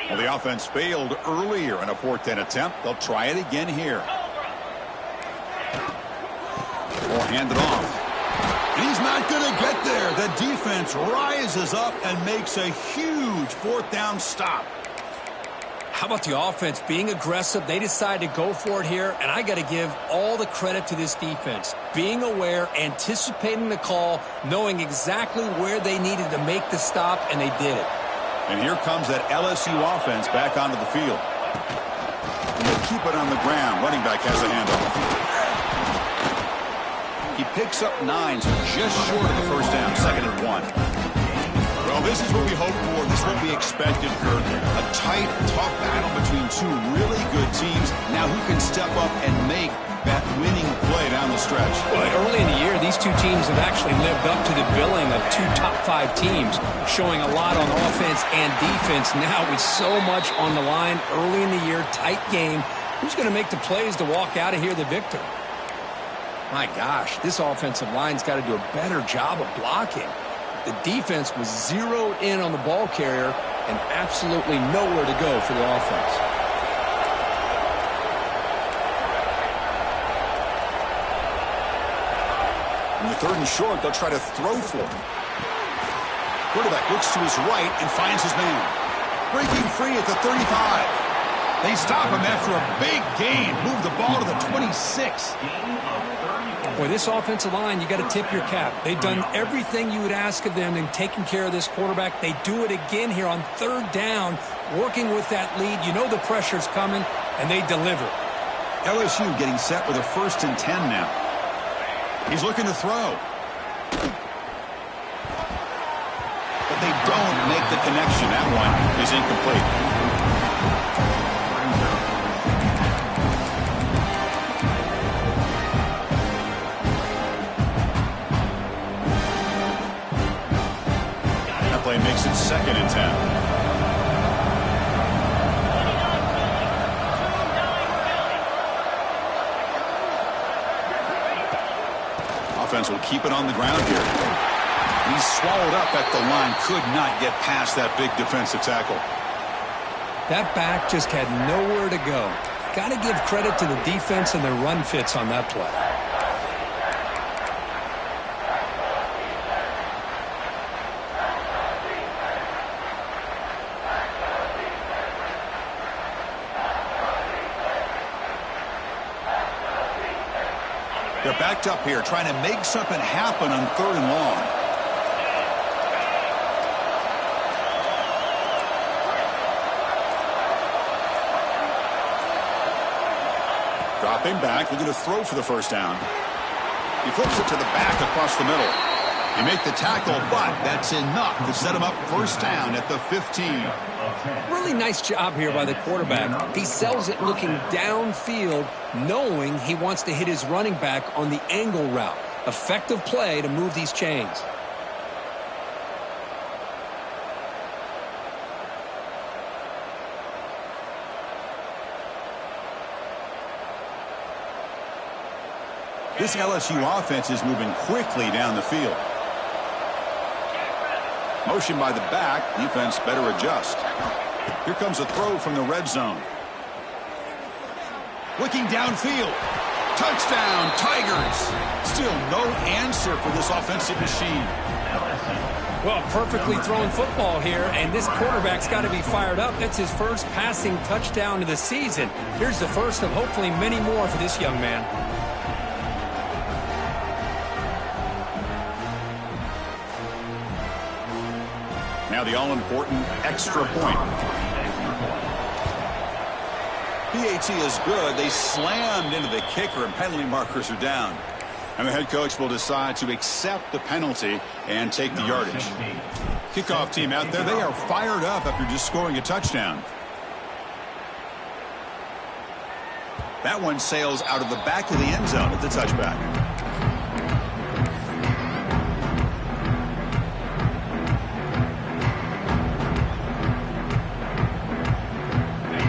Well, the offense failed earlier in a 4th down attempt. They'll try it again here. Or hand it off. And he's not going to get there. The defense rises up and makes a huge fourth down stop. How about the offense being aggressive? They decide to go for it here, and I got to give all the credit to this defense. Being aware, anticipating the call, knowing exactly where they needed to make the stop, and they did it. And here comes that LSU offense back onto the field. And they keep it on the ground. Running back has a handoff. He picks up 9, so just short of the first down, 2nd and 1. Well, this is what we hope for. This is what we expected, Kurt. A tight, tough battle between two really good teams. Now who can step up and make that winning play down the stretch? Well, early in the year, these two teams have actually lived up to the billing of two top-5 teams, showing a lot on offense and defense. Now with so much on the line early in the year, tight game, who's going to make the plays to walk out of here the victor? My gosh, this offensive line's got to do a better job of blocking. The defense was zeroed in on the ball carrier and absolutely nowhere to go for the offense. In the 3rd and short, they'll try to throw for him. Quarterback looks to his right and finds his man. Breaking free at the 35. They stop him after a big gain. Move the ball to the 26. Boy, this offensive line, you got to tip your cap. They've done everything you would ask of them in taking care of this quarterback. They do it again here on 3rd down, working with that lead. You know the pressure's coming, and they deliver. LSU getting set with a 1st and 10 now. He's looking to throw. But they don't make the connection. That one is incomplete. Play makes it 2nd and 10. Offense will keep it on the ground here. He's swallowed up at the line. Could not get past that big defensive tackle. That back just had nowhere to go. Got to give credit to the defense and their run fits on that play. They're backed up here, trying to make something happen on 3rd and long. Dropping back, looking to throw for the 1st down. He flips it to the back across the middle. They make the tackle, but that's enough to set him up 1st down at the 15. Really nice job here by the quarterback. He sells it looking downfield, knowing he wants to hit his running back on the angle route. Effective play to move these chains. This LSU offense is moving quickly down the field. Motion by the back. Defense better adjust. Here comes a throw from the red zone. Looking downfield. Touchdown, Tigers. Still no answer for this offensive machine. Well, perfectly thrown football here, and this quarterback's got to be fired up. That's his first passing touchdown of the season. Here's the first of hopefully many more for this young man. Now the all-important extra point. PAT is good. They slammed into the kicker, and penalty markers are down. And the head coach will decide to accept the penalty and take the yardage. Kickoff team out there, they are fired up after just scoring a touchdown. That one sails out of the back of the end zone at the touchback.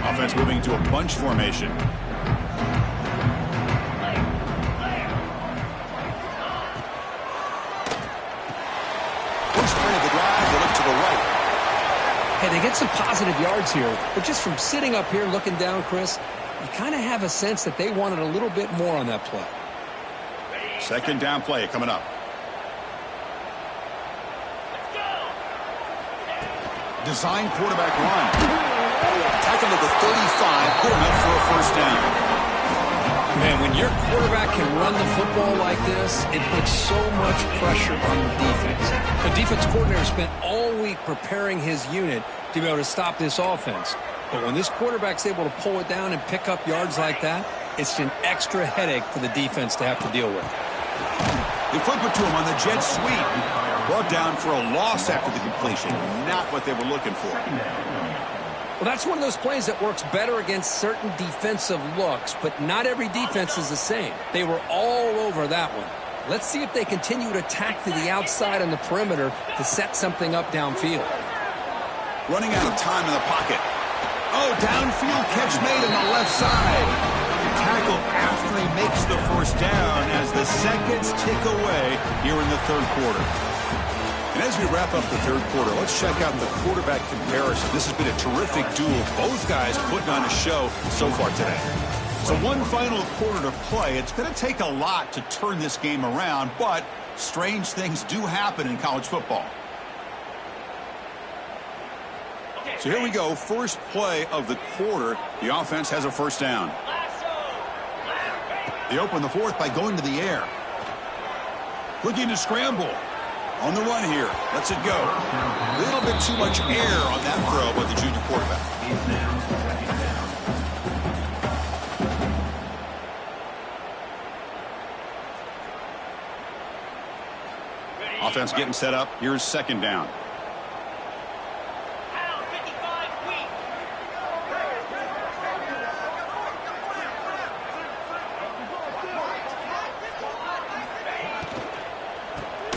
Offense moving to a bunch formation. First play of the drive, they look to the right. Hey, they get some positive yards here, but just from sitting up here looking down, Chris, you kind of have a sense that they wanted a little bit more on that play. Second down play coming up. Design quarterback run. Tackle to the 35, good enough for a first down. Man, when your quarterback can run the football like this, it puts so much pressure on the defense. The defense coordinator spent all week preparing his unit to be able to stop this offense. But when this quarterback's able to pull it down and pick up yards like that, it's an extra headache for the defense to have to deal with. They flip it to him on the jet sweep. Brought down for a loss after the completion. Not what they were looking for. Well, that's one of those plays that works better against certain defensive looks, but not every defense is the same. They were all over that one. Let's see if they continue to attack to the outside on the perimeter to set something up downfield. Running out of time in the pocket. Oh, downfield catch made on the left side. Tackle after he makes the first down as the seconds tick away here in the third quarter. And as we wrap up the third quarter, let's check out the quarterback comparison. This has been a terrific duel. Both guys putting on a show so far today. So one final quarter to play. It's going to take a lot to turn this game around, but strange things do happen in college football. So here we go. First play of the quarter. The offense has a first down. They open the fourth by going to the air. Looking to scramble. On the run here. Lets it go. A little bit too much air on that throw by the junior quarterback. Offense getting set up. Here's second down.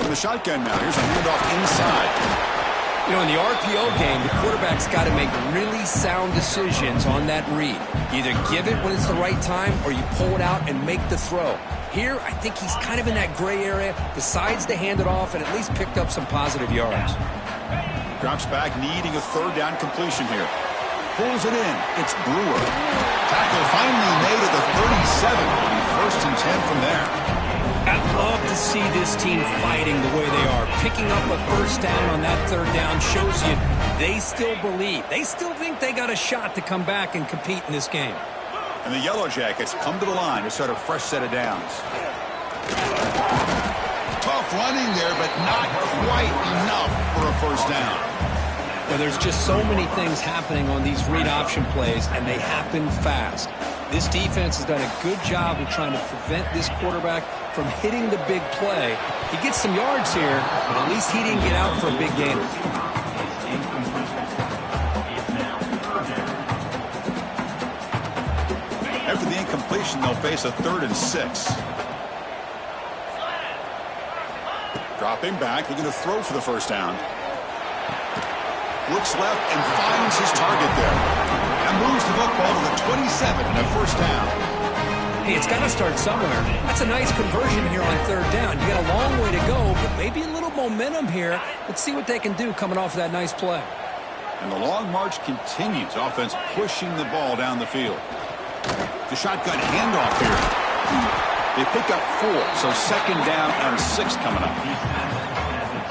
The shotgun now. Here's a handoff inside. You know, in the RPO game, the quarterback's got to make really sound decisions on that read. Either give it when it's the right time or you pull it out and make the throw. Here, I think he's kind of in that gray area, decides to hand it off and at least picked up some positive yards. Drops back, needing a third down completion here. Pulls it in. It's Brewer. Tackle finally made at the 37. First and 10 from there. I love to see this team fighting the way they are. Picking up a first down on that third down shows you they still believe. They still think they got a shot to come back and compete in this game. And the Yellow Jackets come to the line to start a fresh set of downs. Tough running there, but not quite enough for a first down. Well, there's just so many things happening on these read option plays, and they happen fast. This defense has done a good job of trying to prevent this quarterback from hitting the big play. He gets some yards here, but at least he didn't get out for a big gain. After the incompletion, they'll face a 3rd and 6. Dropping back, looking to throw for the first down. Looks left and finds his target there. And moves the football to the 27 and a first down. Hey, it's got to start somewhere. That's a nice conversion here on third down. You got a long way to go, but maybe a little momentum here. Let's see what they can do coming off of that nice play. And the long march continues. Offense pushing the ball down the field. The shotgun handoff here. They pick up 4, so second down and 6 coming up.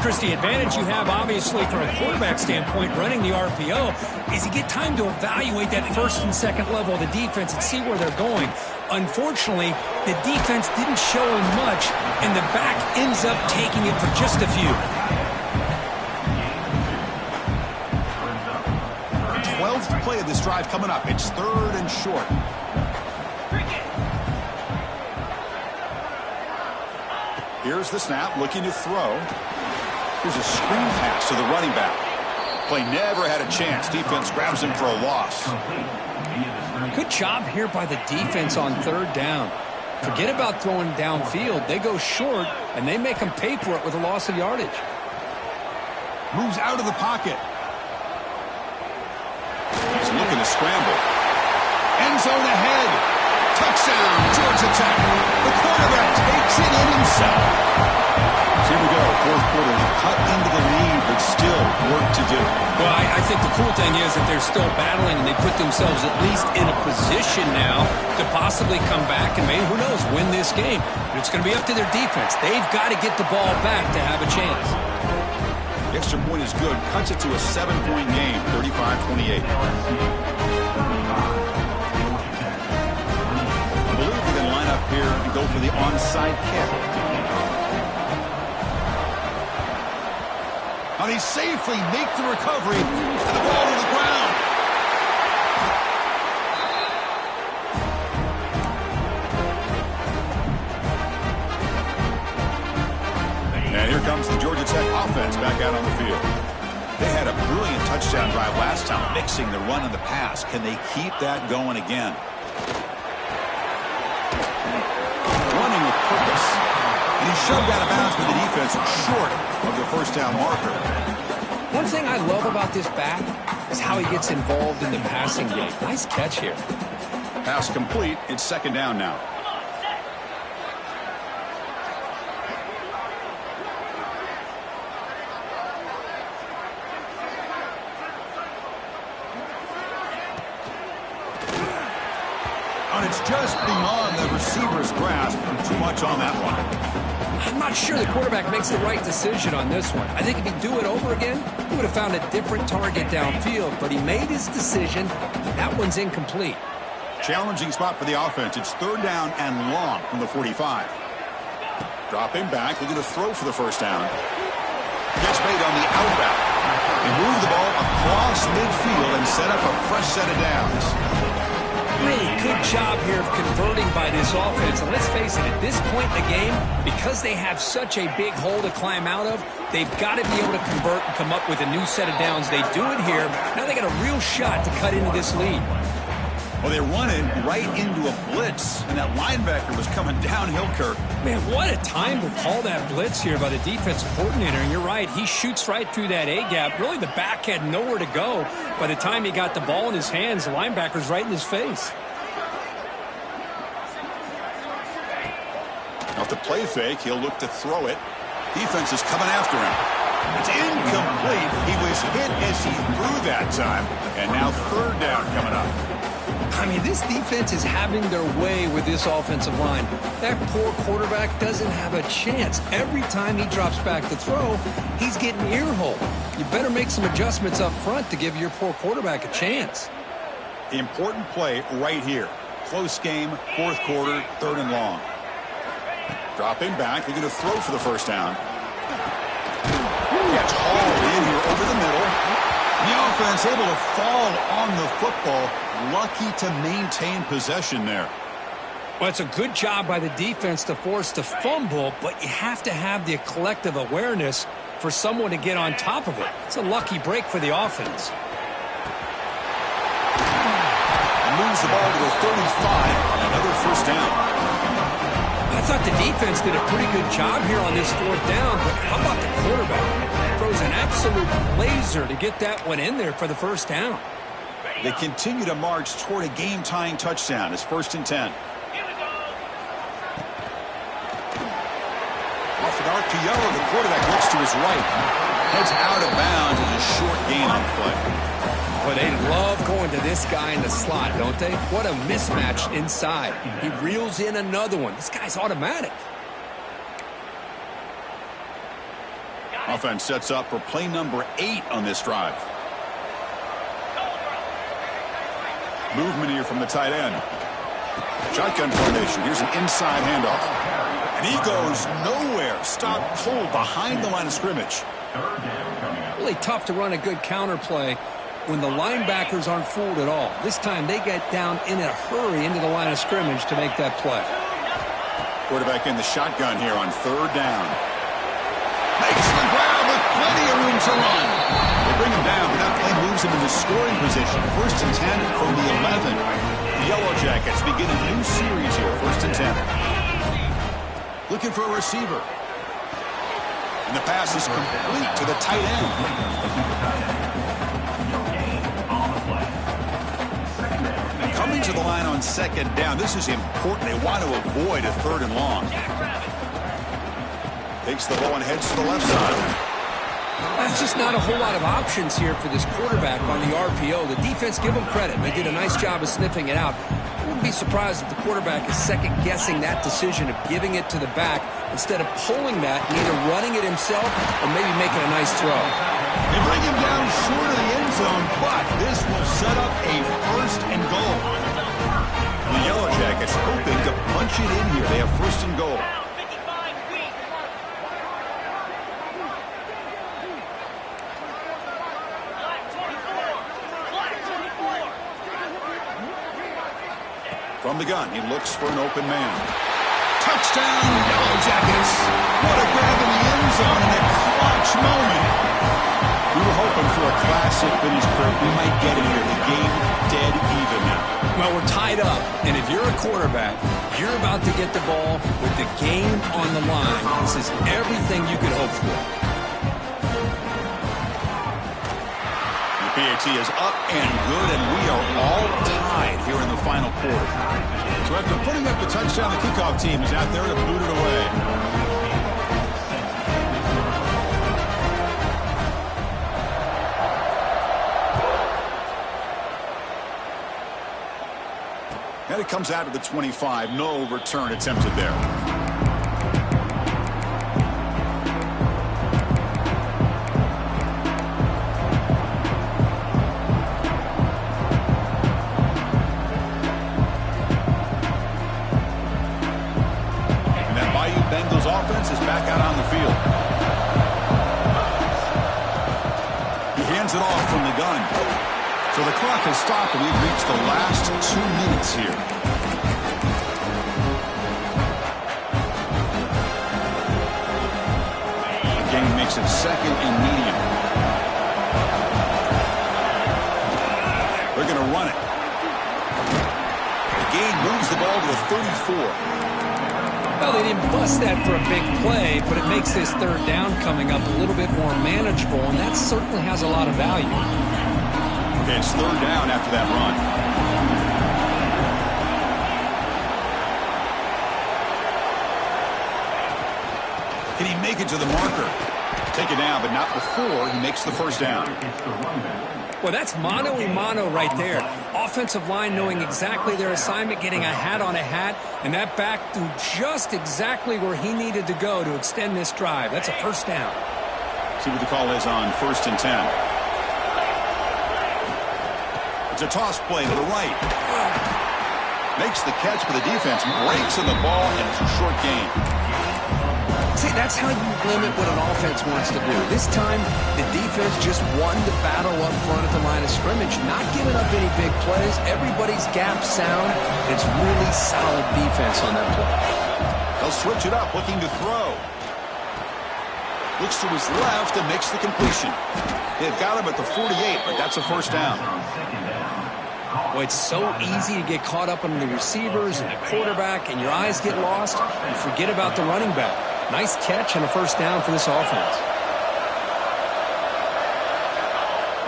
Chris, the advantage you have, obviously, from a quarterback standpoint, running the RPO, is you get time to evaluate that first and second level of the defense and see where they're going. Unfortunately, the defense didn't show him much, and the back ends up taking it for just a few. 12th play of this drive coming up. It's 3rd and short. Here's the snap, looking to throw. Here's a screen pass to the running back. Play never had a chance. Defense grabs him for a loss. Good job here by the defense on third down. Forget about throwing downfield. They go short, and they make them pay for it with a loss of yardage. Moves out of the pocket. He's looking to scramble. End zone ahead. Touchdown, Georgia Tech. The quarterback takes it in himself. Here we go, fourth quarter. They cut into the lead, but still work to do. Well, I think the cool thing is that they're still battling, and they put themselves at least in a position now to possibly come back and maybe, who knows, win this game. But it's going to be up to their defense. They've got to get the ball back to have a chance. The extra point is good. Cuts it to a 7-point game, 35-28. I believe we're going to line up here and go for the onside kick. And he safely makes the recovery and the ball to the ground. And here comes the Georgia Tech offense back out on the field. They had a brilliant touchdown drive last time, mixing the run and the pass. Can they keep that going again? Running with purpose. And he shoved out of bounds with the defense short of the first down marker. One thing I love about this back is how he gets involved in the passing game. Nice catch here. Pass complete. It's second down now. And it's just beyond the receiver's grasp. Too much on that one. I'm not sure the quarterback makes the right decision on this one. I think if he'd do it over again, he would have found a different target downfield, but he made his decision. That one's incomplete. Challenging spot for the offense. It's third down and long from the 45. Dropping back, looking to throw for the first down. Gets made on the outbound. They move the ball across midfield and set up a fresh set of downs. Really good job here of converting by this offense. And let's face it, at this point in the game, because they have such a big hole to climb out of, they've got to be able to convert and come up with a new set of downs. They do it here. Now they got a real shot to cut into this lead. Well, they run it right into a blitz, and that linebacker was coming downhill, Kirk. Man, what a time to call that blitz here by the defensive coordinator. And you're right, he shoots right through that A-gap. Really, the back had nowhere to go. By the time he got the ball in his hands, the linebacker's right in his face. Off the play fake, he'll look to throw it. Defense is coming after him. It's incomplete. He was hit as he threw that time. And now third down coming up. I mean, this defense is having their way with this offensive line. That poor quarterback doesn't have a chance. Every time he drops back to throw, he's getting ear-hole. You better make some adjustments up front to give your poor quarterback a chance. The important play right here. Close game, fourth quarter, third and long. Dropping back, looking to throw for the first down. Gets hauled in here over the middle. The offense able to fall on the football. Lucky to maintain possession there. Well, it's a good job by the defense to force the fumble, but you have to have the collective awareness for someone to get on top of it. It's a lucky break for the offense. Moves the ball to the 35, and another first down. I thought the defense did a pretty good job here on this fourth down, but how about the quarterback? Throws an absolute laser to get that one in there for the first down. They continue to march toward a game-tying touchdown. It's 1st and 10. Off an RPO, the quarterback looks to his right. Heads out of bounds as a short gain on the play. But they love going to this guy in the slot, don't they? What a mismatch inside. He reels in another one. This guy's automatic. Offense sets up for play number 8 on this drive. Movement here from the tight end. Shotgun formation. Here's an inside handoff. And he goes nowhere. Stop pulled behind the line of scrimmage. Really tough to run a good counter play when the linebackers aren't fooled at all. This time they get down in a hurry into the line of scrimmage to make that play. Quarterback in the shotgun here on third down. Makes the grab with plenty of room to run. They bring him down, but that play moves him into scoring position. 1st and 10 from the 11. The Yellow Jackets begin a new series here. 1st and 10. Looking for a receiver. And the pass is complete to the tight end. Coming to the line on second down. This is important. They want to avoid a third and long. Takes the ball and heads to the left side. That's just not a whole lot of options here for this quarterback on the RPO. The defense, give them credit. They did a nice job of sniffing it out. wouldn't be surprised if the quarterback is second-guessing that decision of giving it to the back instead of pulling that and either running it himself or maybe making a nice throw. They bring him down short of the end zone, but this will set up a first and goal. The Yellow Jackets hoping to punch it in here. They have first and goal. From the gun, he looks for an open man. Touchdown, Yellow Jackets. What a grab in the end zone in a clutch moment. We were hoping for a classic finish, Kurt. We might get it here. The game dead even now. Well, we're tied up, and if you're a quarterback, you're about to get the ball with the game on the line. This is everything you could hope for. The PAT is up and good, and we are all tied here in the final quarter. So after putting up the touchdown, the kickoff team is out there to boot it away. And it comes out to the 25. No return attempted there. And that Bayou Bengals offense is back out on the field. He hands it off from the gun. So the clock has stopped, and we've reached the last 2 minutes here. The game makes it second and medium. They're going to run it. The game moves the ball to the 34. Well, they didn't bust that for a big play, but it makes this third down coming up a little bit more manageable, and that certainly has a lot of value. Okay, it's third down after that run. Can he make it to the marker? Take it down, but not before he makes the first down. Well, that's mano-a-mano right there. Offensive line knowing exactly their assignment, getting a hat on a hat, and that back threw just exactly where he needed to go to extend this drive. That's a first down. See what the call is on 1st and 10. It's a toss play to the right. Makes the catch, but the defense breaks in the ball, and it's a short gain. See, that's how you limit what an offense wants to do. This time, the defense just won the battle up front at the line of scrimmage, not giving up any big plays. Everybody's gap sound. It's really solid defense on that play. They'll switch it up, looking to throw. Looks to his left and makes the completion. They've got him at the 48, but that's a first down. Well, it's so easy to get caught up on the receivers and the quarterback, and your eyes get lost. You forget about the running back. Nice catch and a first down for this offense.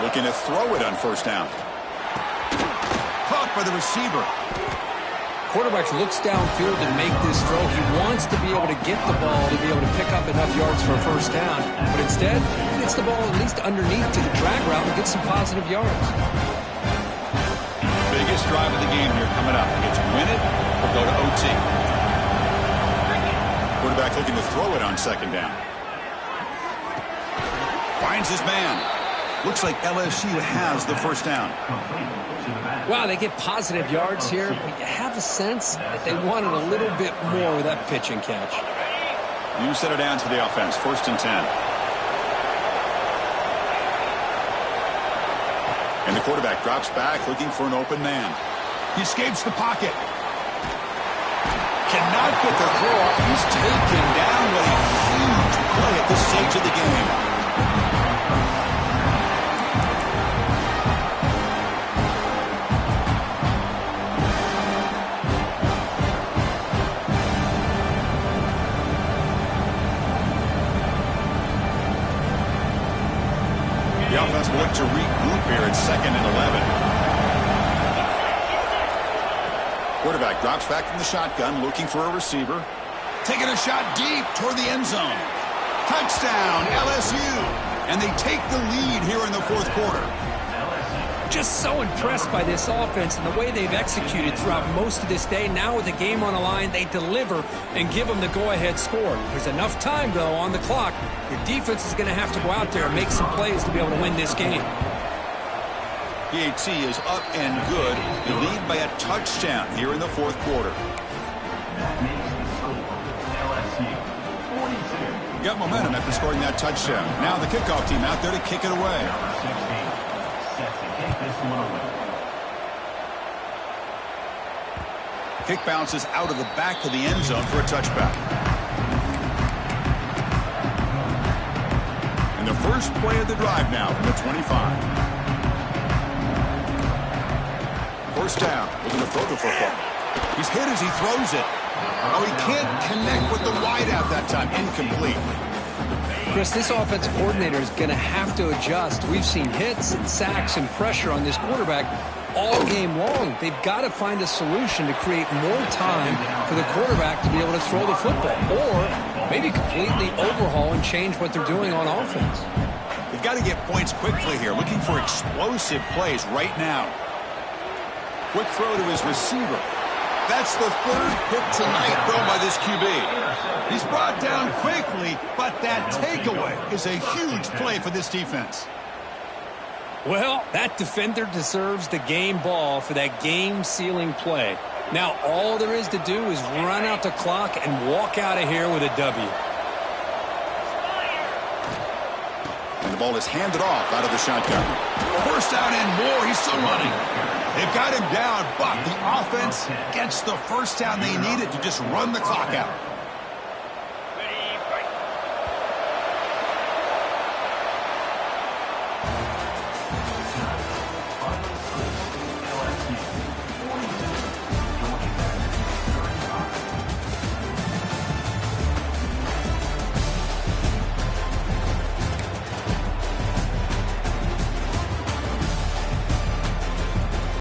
Looking to throw it on first down. Caught by the receiver. Quarterback looks downfield and make this throw. He wants to be able to get the ball to be able to pick up enough yards for a first down. But instead, he gets the ball at least underneath to the drag route and gets some positive yards. Biggest drive of the game here coming up. It's win it or go to OT. Quarterback looking to throw it on second down. Finds his man. Looks like LSU has the first down. Wow, they get positive yards here, but you have a sense that they wanted a little bit more with that pitch and catch. You set it down to the offense. 1st and 10. And the quarterback drops back looking for an open man. He escapes the pocket. Cannot get the throw off. He's taken down. What a huge play at this stage of the game. The offense will look to regroup here at 2nd and 11. Quarterback drops back from the shotgun, looking for a receiver. Taking a shot deep toward the end zone. Touchdown, LSU. And they take the lead here in the fourth quarter. Just so impressed by this offense and the way they've executed throughout most of this day. Now with the game on the line, they deliver and give them the go-ahead score. There's enough time, though, on the clock. Your defense is going to have to go out there and make some plays to be able to win this game. PAT is up and good. They lead by a touchdown here in the fourth quarter. That makes the score LSU 42. Got momentum after scoring that touchdown. Now the kickoff team out there to kick it away. Number 16 set to kick this one away. Kick bounces out of the back of the end zone for a touchback. And the first play of the drive now from the 25. First down, looking to throw the football. He's hit as he throws it. Oh, he can't connect with the wideout that time. Incomplete. Chris, this offensive coordinator is going to have to adjust. We've seen hits and sacks and pressure on this quarterback all game long. They've got to find a solution to create more time for the quarterback to be able to throw the football, or maybe completely overhaul and change what they're doing on offense. They've got to get points quickly here, looking for explosive plays right now. Quick throw to his receiver. That's the third pick tonight thrown by this QB. He's brought down quickly, but that takeaway is a huge play for this defense. Well, that defender deserves the game ball for that game-sealing play. Now, all there is to do is run out the clock and walk out of here with a W. And the ball is handed off out of the shotgun. First down and more. He's still running. They've got him down, but the offense gets the first down they needed to just run the clock out.